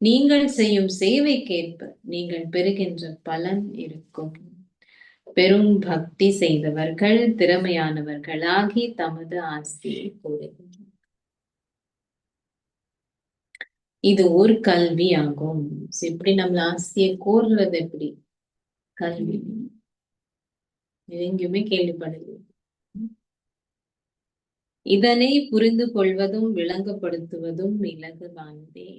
நீங்கள் செய்யும் சேவைக்கேற்ப நீங்கள் பெறுகின்ற பலன் இருக்கும். பெரும் பக்தி செய்தவர்கள் திறமையானவர்களாகி தமது ஆஸ்தியை கூறுகின்றனர். இது ஒரு கல்வி ஆகும். எப்படி நம்மள ஆஸ்தியை கோர்றது, எப்படி கல்வி எங்கேயுமே கேள்விப்படவில்லை. இதனை புரிந்து கொள்வதும் விளங்கப்படுத்துவதும் இலகுவானதே.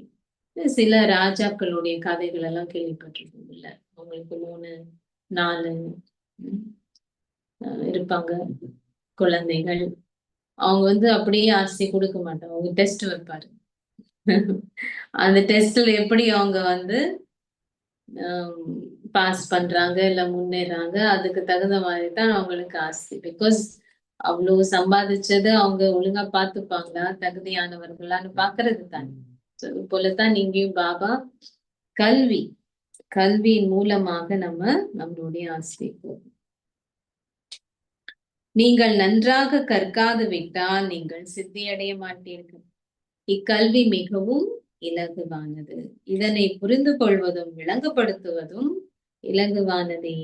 சில ராஜாக்களுடைய கதைகள் எல்லாம் கேள்விப்பட்டிருக்கோம் இல்ல, அவங்களுக்கு 3-4 இருப்பாங்க குழந்தைகள். அவங்க அப்படியே ஆஸ்தி கொடுக்க மாட்டாங்க, அவங்க டெஸ்ட் வைப்பாரு. அந்த டெஸ்ட்ல எப்படி அவங்க பாஸ் பண்றாங்க இல்ல முன்னேறாங்க, அதுக்கு தகுந்த மாதிரி தான் அவங்களுக்கு ஆஸ்தி. பிகாஸ் அவ்வளவு சம்பாதிச்சது அவங்க ஒழுங்கா பார்த்துப்பாங்களா, தகுதியானவர்களான்னு பாக்குறது தானே. அது போலதான் இங்கேயும் பாபா கல்வியின் மூலமாக நம்மளுடைய ஆஸ்தி போகும். நீங்கள் நன்றாக கற்காது விட்டால் நீங்கள் சித்தியடைய மாட்டீர்கள். இக்கல்வி மிகவும் இலகுவானது. இதனை புரிந்து கொள்வதும் விளங்கப்படுத்துவதும் இலகுவானதே.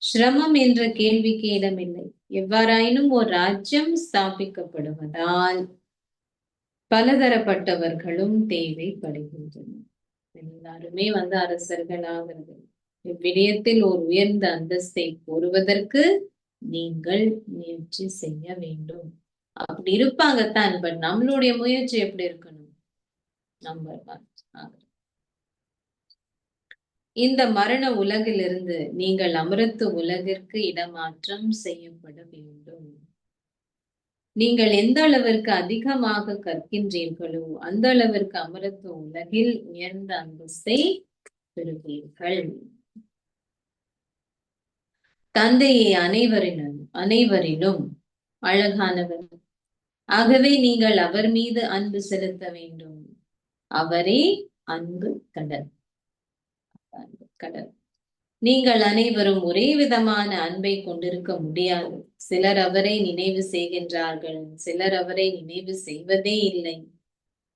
சிரமம் என்ற கேள்விக்கு இடமில்லை. எவ்வாறாயினும் ஒரு ராஜ்யம் ஸ்தாபிக்கப்படுவதால் பலதரப்பட்டவர்களும் தேவைப்படுகின்றனர். எல்லாருமே அரசர்கள் ஆகிறது. இவ்விடயத்தில் ஒரு உயர்ந்த அந்தஸ்தை கோருவதற்கு நீங்கள் முயற்சி செய்ய வேண்டும். அப்படி இருப்பாங்கத்தான். பட் நம்மளுடைய முயற்சி எப்படி இருக்கணும்? நம்பர் 1. இந்த மரண உலகிலிருந்து நீங்கள் அமிர்த உலகிற்கு இடமாற்றம் செய்யப்பட வேண்டும். நீங்கள் எந்த அளவிற்கு அதிகமாக கற்கின்றீர்களோ அந்த அளவிற்கு அமிர்த உலகில் உயர்ந்த அந்தஸ்தை பெறுவீர்கள். தந்தையை அனைவரிலும் அழகானவர். ஆகவே நீங்கள் அவர் மீது அன்பு செலுத்த வேண்டும். அவரே அன்பு கடல். நீங்கள் அனைவரும் ஒரே விதமான அன்பை கொண்டிருக்க முடியாது. சிலர் அவரை நினைவு செய்கின்றார்கள், சிலர் அவரை நினைவு செய்வதே இல்லை.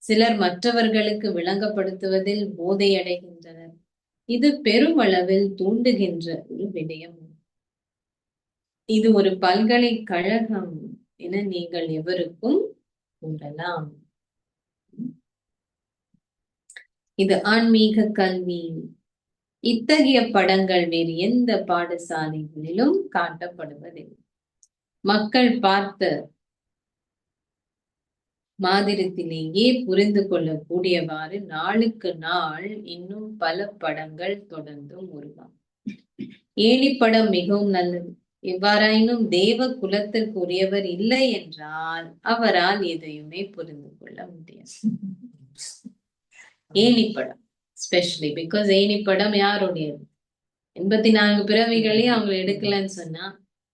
சிலர் மற்றவர்களுக்கு விளங்கப்படுத்துவதில் போதை அடைகின்றனர். இது பெருமளவில் தூண்டுகின்ற ஒரு விடயம். இது ஒரு பல்கலைக்கழகம் என நீங்கள் எவருக்கும் கூறலாம். இது ஆன்மீக கல்வி. இத்தகைய படங்கள் வேறு எந்த பாடசாலைகளிலும் காட்டப்படுவதில்லை. மக்கள் பார்த்த மாதிரத்திலேயே புரிந்து கொள்ளக்கூடியவாறு நாளுக்கு நாள் இன்னும் பல படங்கள் தொடர்ந்தும் உருவாகும். ஏணிப்படம் மிகவும் நல்லது. எவ்வாறாயினும் தேவ குலத்திற்கு உரியவர் இல்லை என்றால் அவரால் எதையுமே புரிந்து கொள்ள முடியாது. ஏணிப்படம் ஸ்பெஷலி பிகாஸ் ஏணிப்படம் யாருடையது? 84 பிறவிகளையும் அவங்க எடுக்கலன்னு சொன்னா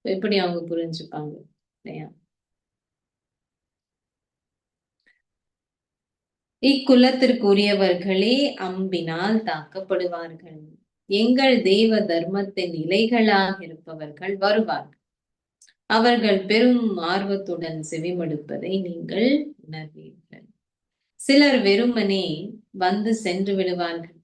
எப்படி அவங்க புரிஞ்சுப்பாங்க இல்லையா? இக்குலத்திற்கு உரியவர்களே அம்பினால் தாக்கப்படுவார்கள். எங்கள் தேவ தர்மத்தின் இலைகளாக இருப்பவர்கள் வருவார்கள். அவர்கள் பெரும் ஆர்வத்துடன் செவிமடுப்பதை நீங்கள் உணர்வீர்கள். சிலர் வெறுமனே சென்று விடுவார்கள்.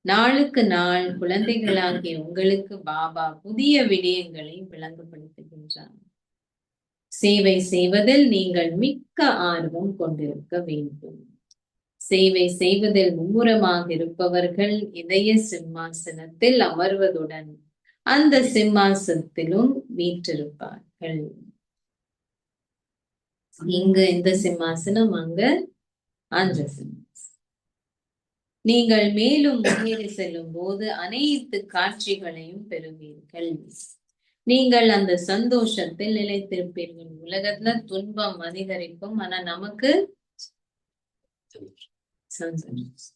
நாளுக்கு நாள் குழந்தைகளாகிய உங்களுக்கு பாபா புதிய விடயங்களை விளங்கப்படுத்துகின்றார். சேவை செய்வதில் நீங்கள் மிக்க ஆர்வம் கொண்டிருக்க வேண்டும். சேவை செய்வதில் மும்முரமாக இருப்பவர்கள் இதய சிம்மாசனத்தில் அமர்வதுடன் அந்த சிம்மாசனத்திலும் வீற்றிருப்பார்கள். இங்க இந்த சிம்மாசனம், அங்க அந்த சிம்மாசனம். நீங்கள் மேலும் முன்னேறி செல்லும் போது அனைத்து காட்சிகளையும் பெறுவீர்கள். நீங்கள் அந்த சந்தோஷத்தில் நிலைத்திருப்பீர்கள். உலகத்துல துன்பம் அதிகரிக்கும், ஆனா நமக்கு சந்தோஷம்.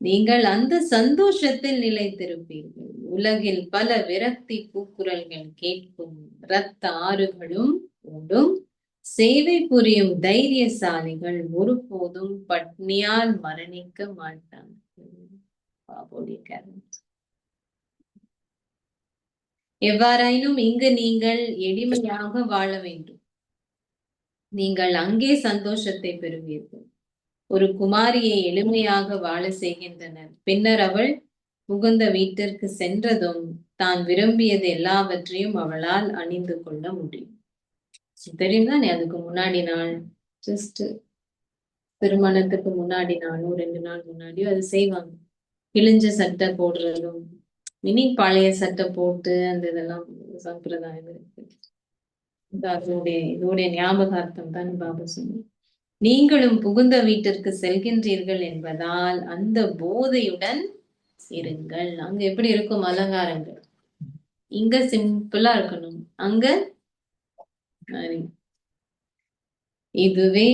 நீங்கள் அந்த சந்தோஷத்தில் நிலைத்திருப்பீர்கள். உலகில் பல விரக்தி கூக்குரல்கள் கேட்கும், இரத்த ஆறுகளும் ஓடும். சேவை புரியும் தைரியசாலிகள் ஒருபோதும் பட்னியால் மரணிக்க மாட்டார்கள். எவ்வாறாயினும் இங்கு நீங்கள் எளிமையாக வாழ வேண்டும். நீங்கள் அங்கே சந்தோஷத்தை பெறுவீர்கள். ஒரு குமாரியை எளிமையாக வாழ செய்கின்றனர். பின்னர் அவள் புகுந்த வீட்டிற்கு சென்றதும் தான் விரும்பியது எல்லாவற்றையும் அவளால் அணிந்து கொள்ள முடியும். தெரியும் தானே, அதுக்கு முன்னாடி நாள், ஜஸ்ட் திருமணத்துக்கு முன்னாடி நாளோ 2 நாள் முன்னாடியோ அது செய்வாங்க. கிழிஞ்ச சட்டை போடுறதும், இனி பழைய சட்டை போட்டு அந்த இதெல்லாம் சம்பிரதாயம் இருக்கு. இதோடைய ஞாபகார்த்தம் தான் பாபா சொன்னேன். நீங்களும் புகுந்த வீட்டிற்கு செல்கின்றீர்கள் என்பதால் அந்த போதையுடன் இருங்கள். அங்க எப்படி இருக்கும் அலங்காரங்கள், இங்க சிம்பிளா இருக்கணும், அங்க இதுவே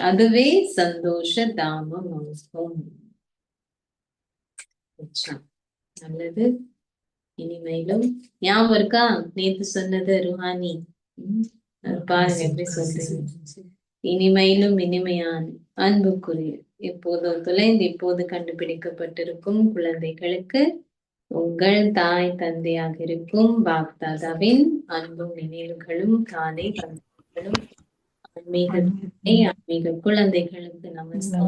அதுவே சந்தோஷ தாமம் ஆகும். நல்லது. இனிமேலும் ஞாபகம் இருக்கா நேத்து சொன்னது ருஹானி? பாருங்க எப்படி சொல்றீங்க. இனிமையிலும் இனிமையான அன்புக்குரிய இப்போது தொலைந்து இப்போது கண்டுபிடிக்கப்பட்டிருக்கும் குழந்தைகளுக்கு உங்கள் தாய் தந்தையாக இருக்கும் பாப்தாதாவின் அன்பும் நினைவுகளும் காலை தந்தைகளும் ஆன்மீக குழந்தைகளுக்கு நமஸ்தே.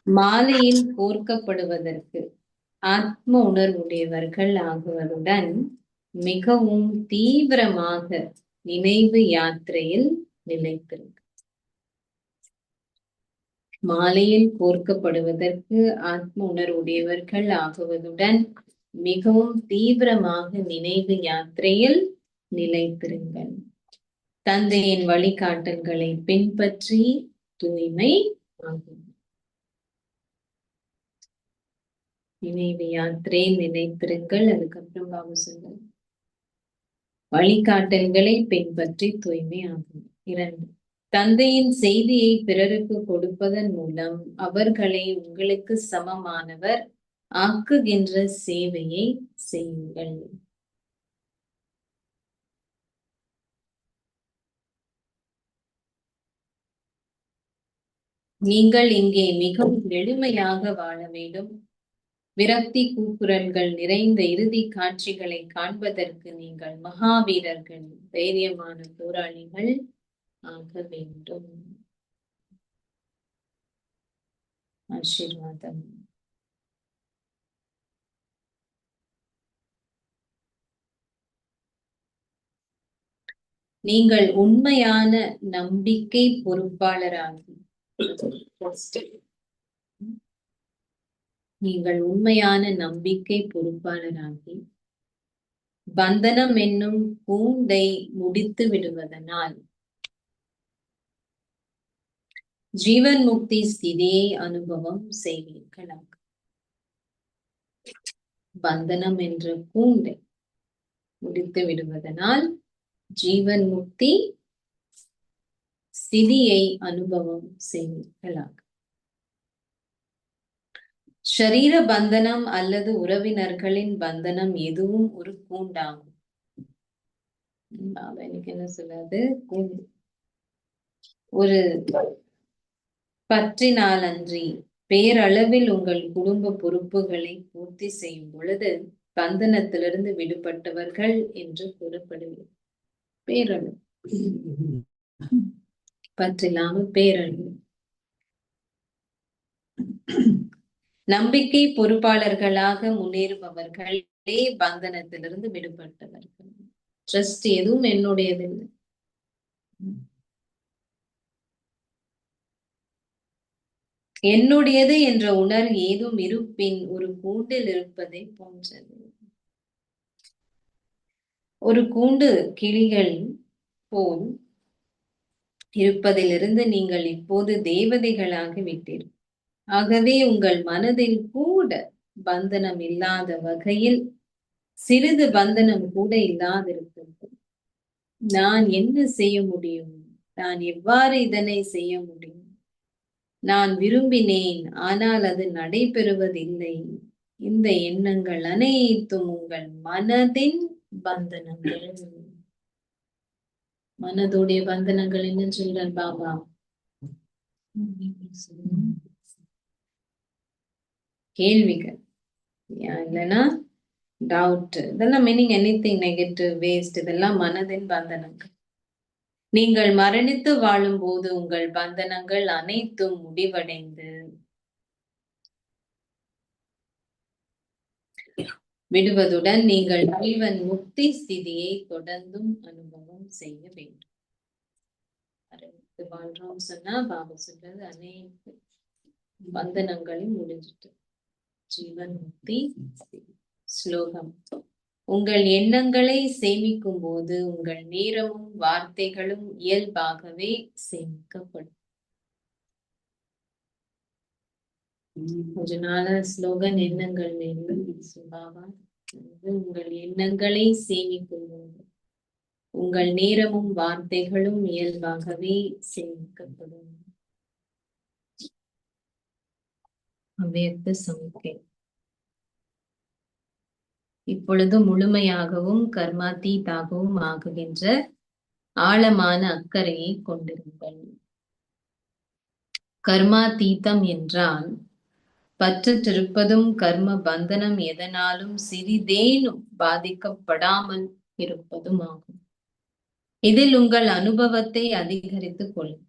மாலையில் கோர்க்கப்படுவதற்கு ஆத்ம உணர்வுடையவர்கள் ஆகுவதுடன் மிகவும் தீவிரமாக நினைவு யாத்திரையில் நிலைத்திருக்க. மாலையில் கோர்க்கப்படுவதற்கு ஆத்ம உணர்வுடையவர்கள் ஆகுவதுடன் மிகவும் தீவிரமாக நினைவு யாத்திரையில் நிலைத்திருங்கள். தந்தையின் வழிகாட்டல்களை பின்பற்றி தூய்மை ஆகும். நினைவு யாத்திரை நினைத்திருங்கள். அதுக்கப்புறம் பாபு சொல்ல வழிகாட்டல்களை பின்பற்றி தூய்மை ஆகும். 2, தந்தையின் செய்தியை பிறருக்கு கொடுப்பதன் மூலம் அவர்களை உங்களுக்கு சமமானவர் ஆக்குகின்ற சேவையை செய்யுங்கள். நீங்கள் இங்கே மிகவும் எளிமையாக வாழ வேண்டும். விரக்தி கூக்குரல்கள் நிறைந்த இறுதி காட்சிகளை காண்பதற்கு நீங்கள் மகாவீரர்கள், தைரியமான போராளிகள் ஆக வேண்டும். ஆசீர்வாதம். நீங்கள் உண்மையான நம்பிக்கை பொறுப்பாளராகி பந்தனம் என்னும் கூண்டை முடித்து விடுவதனால் ஜீவன் முக்தி ஸ்திதியை அனுபவம் செய்வீர்களாக. பந்தனம் என்ற கூண்டை முடித்து விடுவதனால் ஜீவன் முக்தி ஸ்திதியை அனுபவம் செய்வீர்களாக. ஷரீர பந்தனம் அல்லது உறவினர்களின் பந்தனம் எதுவும் ஒரு கூண்டாகும். எனக்கு என்ன சொல்லாது, கூண்டு. ஒரு பற்றினால் அன்றி பேரளவில் உங்கள் குடும்ப பொறுப்புகளை பூர்த்தி செய்யும் பொழுது பந்தனத்திலிருந்து விடுபட்டவர்கள் என்று கூறப்படுகிறது. பேரளவு பற்றில்லாமல் பேரளவு. நம்பிக்கை பொறுப்பாளர்களாக முன்னேறுபவர்களே பந்தனத்திலிருந்து விடுபட்டவர்கள். ட்ரஸ்ட் எதுவும் என்னுடையது இல்லை. என்னுடையது என்ற உணர்வு ஏதும் இருப்பின் ஒரு கூண்டில் இருப்பதை போன்றது. ஒரு கூண்டு கிளிகள் போல் இருப்பதிலிருந்து நீங்கள் இப்போது தேவதைகளாகி விட்டீர்கள். ஆகவே உங்கள் மனதில் கூட பந்தனம் இல்லாத வகையில் சிறிது பந்தனம் கூட இல்லாதிருக்கிறது. நான் என்ன செய்ய முடியும்? நான் எவ்வாறு இதனை செய்ய முடியும்? நான் விரும்பினேன், ஆனால் அது நடைபெறுவதில்லை. இந்த எண்ணங்கள் அனைத்தும் உங்கள் மனதின் பந்தனங்கள். மனதுடைய பந்தனங்கள் என்ன சொல்றார் பாபா? கேள்விகள் இல்லைன்னா டவுட், இதெல்லாம் மீனிங் எனிதிங் நெகட்டிவ், வேஸ்ட், இதெல்லாம் மனதின் பந்தனங்கள். நீங்கள் மரணித்து வாழும் போது உங்கள் பந்தனங்கள் அனைத்தும் முடிவடைந்து விடுவதுடன் நீங்கள் ஜீவன் முக்தி ஸ்திதியை தொடர்ந்தும் அனுபவம் செய்ய வேண்டும். வாழ்றோம் சொன்னா பாபா சொல்றது அனைத்து பந்தனங்களையும் முடிஞ்சிட்டு ஜீவன் முக்தி. ஸ்லோகம்: உங்கள் எண்ணங்களை சேமிக்கும் போது உங்கள் நேரமும் வார்த்தைகளும் இயல்பாகவே சேமிக்கப்படும். கொஞ்ச நாள ஸ்லோகன் எண்ணங்கள் வேண்டும். பாபா உங்கள் எண்ணங்களை சேமிக்கும் போது உங்கள் நேரமும் வார்த்தைகளும் இயல்பாகவே சேமிக்கப்படும். அவ்வியக்த சமிக்கை. இப்பொழுது முழுமையாகவும் கர்மாத்தீதாகவும் ஆகுகின்ற ஆழமான அக்கறையை கொண்டிருங்கள். கர்மாத்தீதம் என்றால் பற்றற்றிருப்பதும் கர்ம பந்தனம் எதனாலும் சிறிதேனும் பாதிக்கப்படாமல் இருப்பதும் ஆகும். இதில் உங்கள் அனுபவத்தை அதிகரித்துக் கொள்ளும்.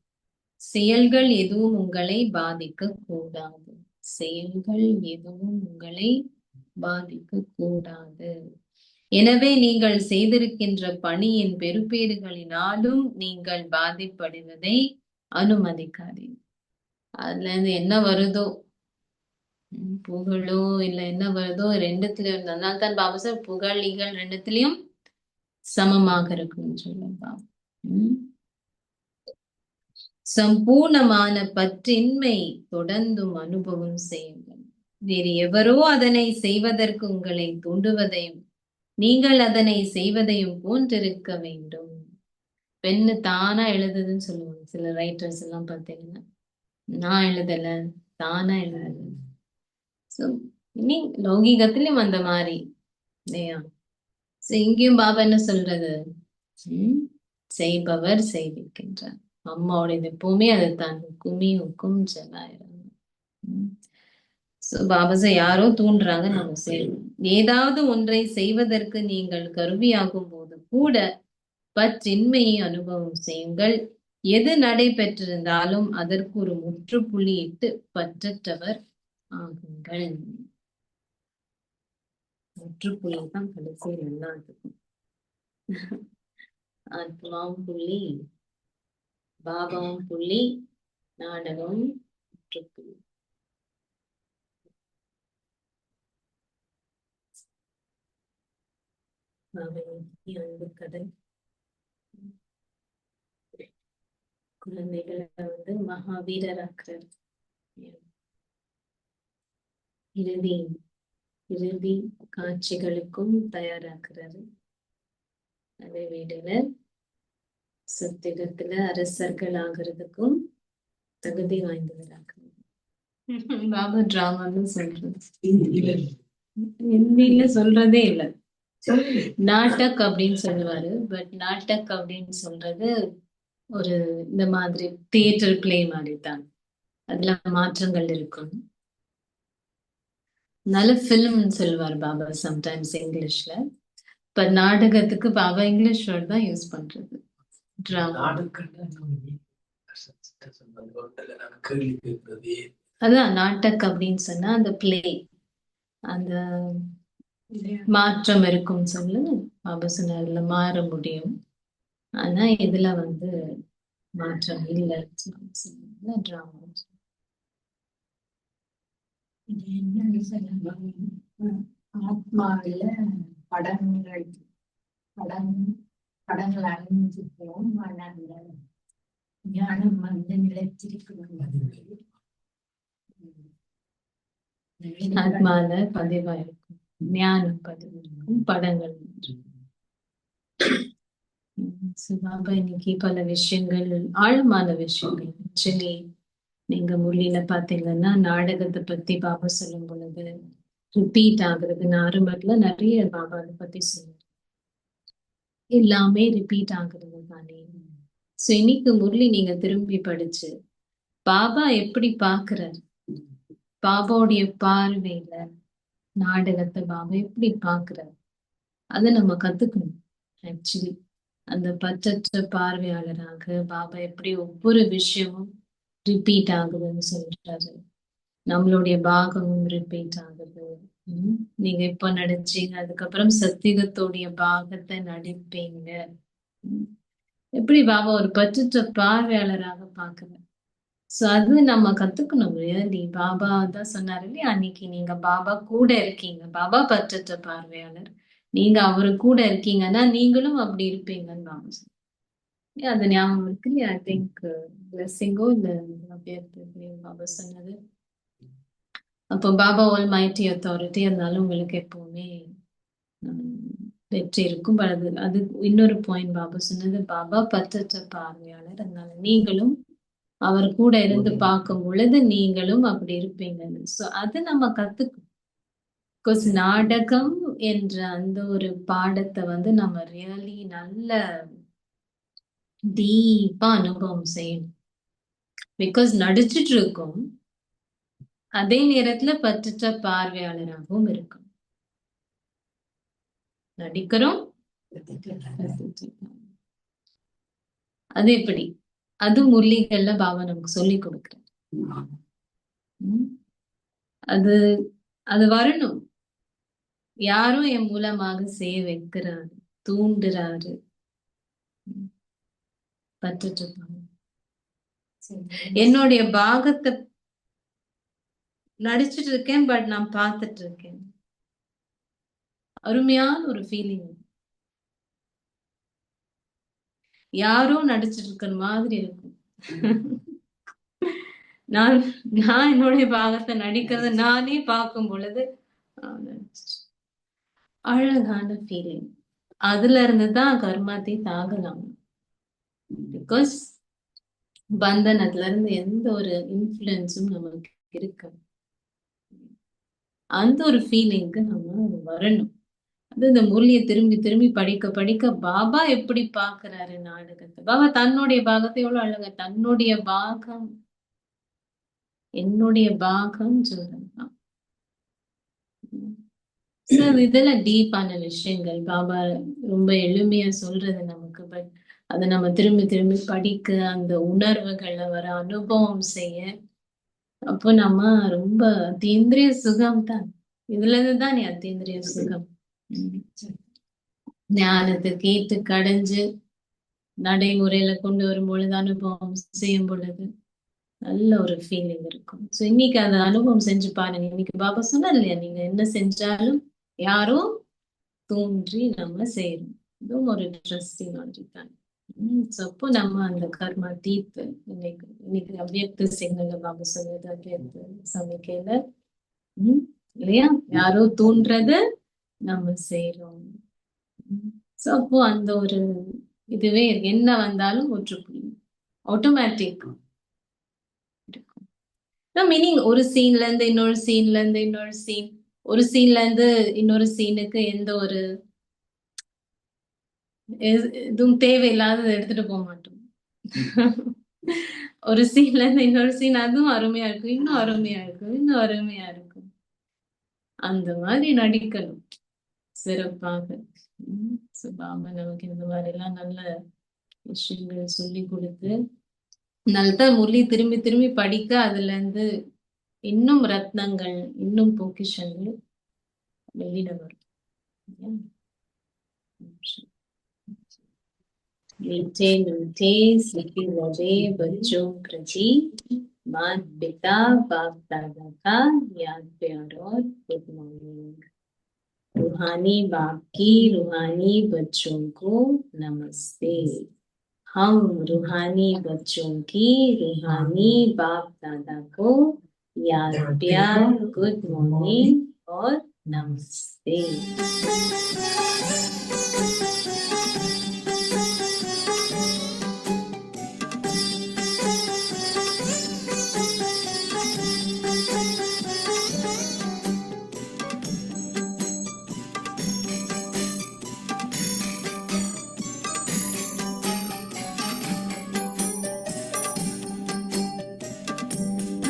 செயல்கள் எதுவும் உங்களை பாதிக்க கூடாது. செயல்கள் எதுவும் உங்களை பாதிக்க கூடாது. எனவே நீங்கள் செய்திருக்கின்ற பணியின் பெறுபேறுகளினாலும் நீங்கள் பாதிப்படுவதை அனுமதிக்காதீங்க. அதுல இருந்து என்ன வருதோ, புகழோ இல்ல என்ன வருதோ, ரெண்டுத்திலும் இருந்ததுனால தான் பாபா சார் புகழ் இகழ் ரெண்டுத்திலையும் சமமாக இருக்குன்னு சொல்லுங்க. சம்பூர்ணமான பற்றின்மை தொடர்ந்தும் அனுபவம் செய்யுங்கள். வேறு எவரோ அதனை செய்வதற்கு உங்களை தூண்டுவதையும் நீங்கள் அதனை செய்வதையும் போன்றிருக்க வேண்டும். பெண்ணு தானா எழுதுதுன்னு சொல்லுவாங்க சில ரைட்டர்ஸ் எல்லாம் பார்த்தீங்கன்னா. நான் எழுதல, தானா எழுதல. சோ இனி லௌகீகத்திலும் அந்த மாதிரி இல்லையா? இங்கேயும் பாபா என்ன சொல்றது? செய்பவர் செய்விக்கின்றார். அம்மாவோட எப்பவுமே அது தான் ஹுக்குமி ஹுக்கும் ஜலாயிரம். பாபாச யாரோ தூண்டுறாங்க, நம்ம செய்யணும். ஏதாவது ஒன்றை செய்வதற்கு நீங்கள் கருவியாகும் போது கூட பற்றின்மையை அனுபவம் செய்யுங்கள். எது நடைபெற்றிருந்தாலும் அதற்கு ஒரு முற்றுப்புள்ளி இட்டு பற்றற்றவர் ஆகுங்கள். முற்றுப்புள்ளி தான் கடைசியில் எல்லாத்துக்கும். ஆத்மாவும் புள்ளி, பாபாவும் புள்ளி, நாடகம் முற்றுப்புள்ளி. அன்பு கதை. குழந்தைகளை மகாவீரர் ஆக்குறார். இறுதி காட்சிகளுக்கும் தயாராக்குறாரு. அதே வீடுல சத்தியத்துல அரசர்கள் ஆகிறதுக்கும் தகுதி வாய்ந்தவராக்குறாரு. பாபா டிராமான்னு சொல்றது ஹிந்தியில சொல்றதே இல்லை. நாட்டக் அப்படின்னு சொல்லுவாரு. பட் நாட்டக் அப்படின்னு சொல்றது ஒரு இந்த மாதிரி தியேட்டர் பிளே மாதிரி தான். அதுல மாற்றங்கள் இருக்கும். நல்ல ஃபிலிம்னு சொல்லுவார் பாபா சம்டைம்ஸ் இங்கிலீஷ்ல. இப்ப நாடகத்துக்கு பாபா இங்கிலீஷ் வேர்ட் தான் யூஸ் பண்றது. டிராமா அதான் நாட்டக் அப்படின்னு சொன்னா அந்த பிளே அந்த மாற்றம் இருக்கும் சொல்லு பாபா சொன்னார்ல மாற முடியும். ஆனா இதுல வந்து மாற்றம் இல்லை டிராமா. இது என்னன்னு சொல்லுவாங்க, ஆத்மாவில படங்கள் படம் படங்கள் அழிஞ்சு போகும், ஆனா அந்த ஞானம் வந்து நிலைத்திருக்கிறது. ஆத்மால பதிவாயிருக்கும், ஞானம் பதிவாயிருக்கும், படங்கள். பாபா இன்னைக்கு பல விஷயங்கள், ஆழமான விஷயங்கள். ஆக்சுவலி நீங்க முள்ளியில பாத்தீங்கன்னா நாடகத்தை பத்தி பாபா சொல்லும் பொழுது ரிப்பீட் ஆகுறது. நான் ஆரம்பத்துல நிறைய பாபா அதை பத்தி சொல்லுவேன். எல்லாமே ரிப்பீட் ஆகுறது தானே. சோ இன்னைக்கு முரளி நீங்க திரும்பி படிச்சு பாபா எப்படி பாக்குறாரு, பாபாவுடைய பார்வையில நாடகத்தை பாபா எப்படி பாக்குறாரு அதை நம்ம கத்துக்கணும். ஆக்சுவலி அந்த பற்றற்ற பார்வையாளராக பாபா எப்படி ஒவ்வொரு விஷயமும் ரிப்பீட் ஆகுதுன்னு சொல்றாரு. நம்மளுடைய பாகமும் ரிப்பீட் ஆகுது. நீங்க இப்ப நடிச்சீங்க, அதுக்கப்புறம் சத்தியகத்தோடைய பாகத்தை நடிப்பீங்க. எப்படி பாபா ஒரு பற்றற்ற பார்வையாளராக பாக்குற. சோ அது நம்ம கத்துக்கணும். ரியலி பாபா தான் சொன்னாரு இல்லையா, அன்னைக்கு நீங்க பாபா கூட இருக்கீங்க, பாபா பற்றற்ற பார்வையாளர், நீங்க அவரு கூட இருக்கீங்கன்னா நீங்களும் அப்படி இருப்பீங்கன்னு பாபா சொன்னாரு. அது ஞாபகம் இருக்கு இல்லையா? ஐ திங்க் பிளெஸிங்கோ இல்ல பாபா சொன்னது. அப்போ பாபா ஆல் மைட்டி அத்தாரிட்டி, அதனால உங்களுக்கு எப்பவுமே வெற்றி இருக்கும். அது இன்னொரு பாயிண்ட் பாபா சொன்னது, பாபா பற்றற்ற பார்வையாளர், அதனால நீங்களும் அவர் கூட இருந்து பார்க்கும் பொழுது நீங்களும் அப்படி இருப்பீங்கன்னு. சோ அது நம்ம கத்துக்கணும். பிகாஸ் நாடகம் என்ற அந்த ஒரு பாடத்தை வந்து நம்ம ரியலி நல்ல டீப்பா அனுபவம் செய்யணும். பிகாஸ் நடிச்சிட்டு இருக்கோம், அதே நேரத்துல பற்றற்ற பார்வையாளராகவும் இருக்கும். நடிக்கிறோம், அது எப்படி, அது முரளிகள்ல பாபா நமக்கு சொல்லி கொடுக்குற. அது அது வரணும். யாரும் என் மூலமாக செய்ய வைக்கிறாரு, தூண்டுறாரு. பற்றற்ற என்னுடைய பாகத்தை நடிச்சிட்டு இருக்கேன், பட் நான் பார்த்துட்டு இருக்கேன். அருமையான ஒரு ஃபீலிங். யாரும் நடிச்சிட்டு இருக்கிற மாதிரி இருக்கும். நான் என்னுடைய பாகத்தை நடிக்கிறத நானே பார்க்கும் பொழுது அழகான ஃபீலிங். அதுல இருந்துதான் கர்மாத்தை தாகலாம். பிகாஸ் பந்தனத்துல இருந்து எந்த ஒரு இன்ஃப்ளூயன்ஸும் நமக்கு இருக்கு. அந்த ஒரு ஃபீலிங்க்கு நம்ம வரணும். அது இந்த முரளியை திரும்பி திரும்பி படிக்க படிக்க பாபா எப்படி பாக்குறாரு நாடகத்தை. பாபா தன்னுடைய பாகத்தை எவ்வளவு அழகா, தன்னுடைய பாகம் என்னுடைய பாகம் சொல்றான். இதெல்லாம் டீப்பான விஷயங்கள் பாபா ரொம்ப எளிமையா சொல்றது நமக்கு. பட் அதை நம்ம திரும்பி திரும்பி படிக்க, அந்த உணர்வுகளை வர அனுபவம் செய்ய, அப்போ நம்ம ரொம்ப அத்தீந்திரிய சுகம் தான். இதுல இருந்துதான் நீ அத்தீந்திரிய சுகம். ஞானத்தை கேட்டு கடைஞ்சு நடைமுறையில கொண்டு வரும் பொழுது, அனுபவம் செய்யும் பொழுது நல்ல ஒரு ஃபீலிங் இருக்கும். சோ இன்னைக்கு அந்த அனுபவம் செஞ்சு பாருங்க. இன்னைக்கு பாபா சொன்னார் இல்லையா, நீங்க என்ன செஞ்சாலும் யாரோ தோன்றி நம்ம செய்யணும். இதுவும் ஒரு ட்ரஸ்டிங் மாதிரி தான். அப்போ நம்ம அந்த கர்மா தீர்த்து இன்னைக்கு அவ்வியக்த சிக்னல்ல பாபா சொன்னது, அவ்வியக்த சமைக்கையில இல்லையா, யாரோ தோன்றத நம்ம செய்யறோம். சோ அப்போ அந்த ஒரு இதுவே என்ன வந்தாலும் ஒற்றுப்புள்ளி ஆட்டோமேட்டிக் இருக்கும். மீனிங் ஒரு சீன்ல இருந்து இன்னொரு சீன்ல இருந்து இன்னொரு சீன், ஒரு சீன்ல இருந்து இன்னொரு சீனுக்கு எந்த ஒரு எதுவும் தேவையில்லாததை எடுத்துட்டு போக மாட்டோம். ஒரு சீன்ல இருந்து இன்னொரு சீன் அதுவும் அருமையா இருக்கும், இன்னும் அருமையா இருக்கும், இன்னும் அருமையா இருக்கும். அந்த மாதிரி நடிக்கணும் சிறப்பாக. சுபாம நமக்கு இந்த மாதிரி எல்லாம் நல்ல விஷயங்கள் சொல்லி கொடுத்து நல்ல மொழி திரும்பி திரும்பி படிக்க அதுல இருந்து இன்னும் ரத்னங்கள், இன்னும் பொக்கிஷங்கள் வெளியிட வரும். मीठे मीठे सीखे लगे बच्चों प्रति माता पिता बाप दादा का याद प्यार और गुड मॉर्निंग। रूहानी बाप की रूहानी बच्चों को नमस्ते। हम रूहानी बच्चों की रूहानी बाप दादा को याद प्यार, गुड मॉर्निंग और नमस्ते।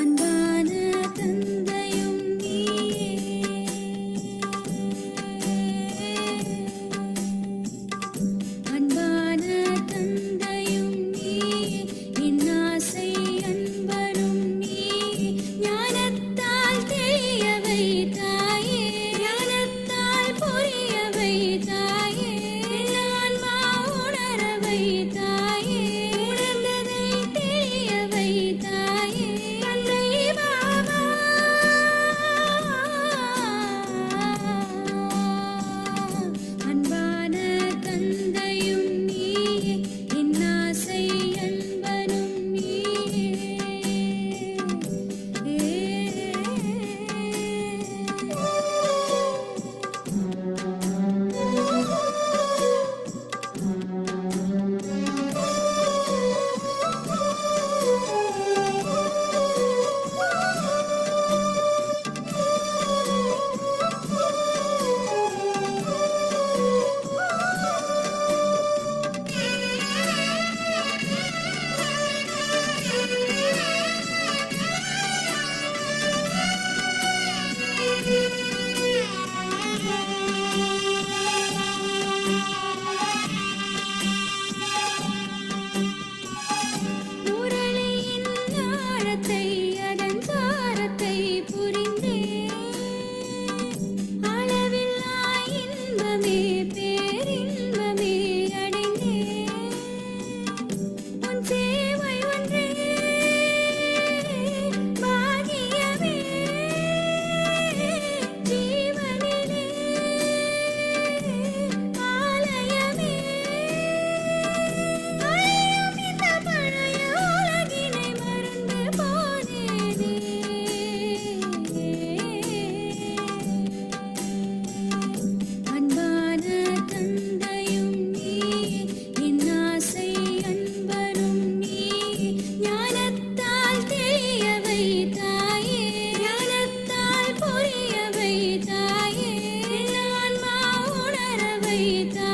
அன்பான தந்தையும் நீயே, அன்பான தந்தையும் நீயே, என் ஆசை அன்பரும் நீயே, ஞானத்தால் தெரிய வைத்தாயே, ஞானத்தால் புரிய வைத்தாயே, என் ஆன்மா உணர வைத்தாயே, உணர்ந்ததை தெரிய வைத்தாயே, தந்தை பாபா. அன்பான தந்தையும் நீயே, என் ஆசை அன்பனும் நீயே. முரளியின் ஆழத்தை அதன் சாரத்தை புரிந்தேன், அளவில்லா இன்பமே பேரின்பமே அடைந்தேன், உன் சேவை ஒன்றே பாக்கியமே, ஜீவனிலே ஆலயமே, அழியும் இந்த பழைய உலகினை மறந்து போனேனே. அன்பான தந்தையும் நீயே, என் ஆசை அன்பரும் நீயே, ஞானத்தால் தெரிய வைத்தாயே, ஞானத்தால் புரிய வைத்தாயே, என் ஆன்மா உணர வைத்தாயே.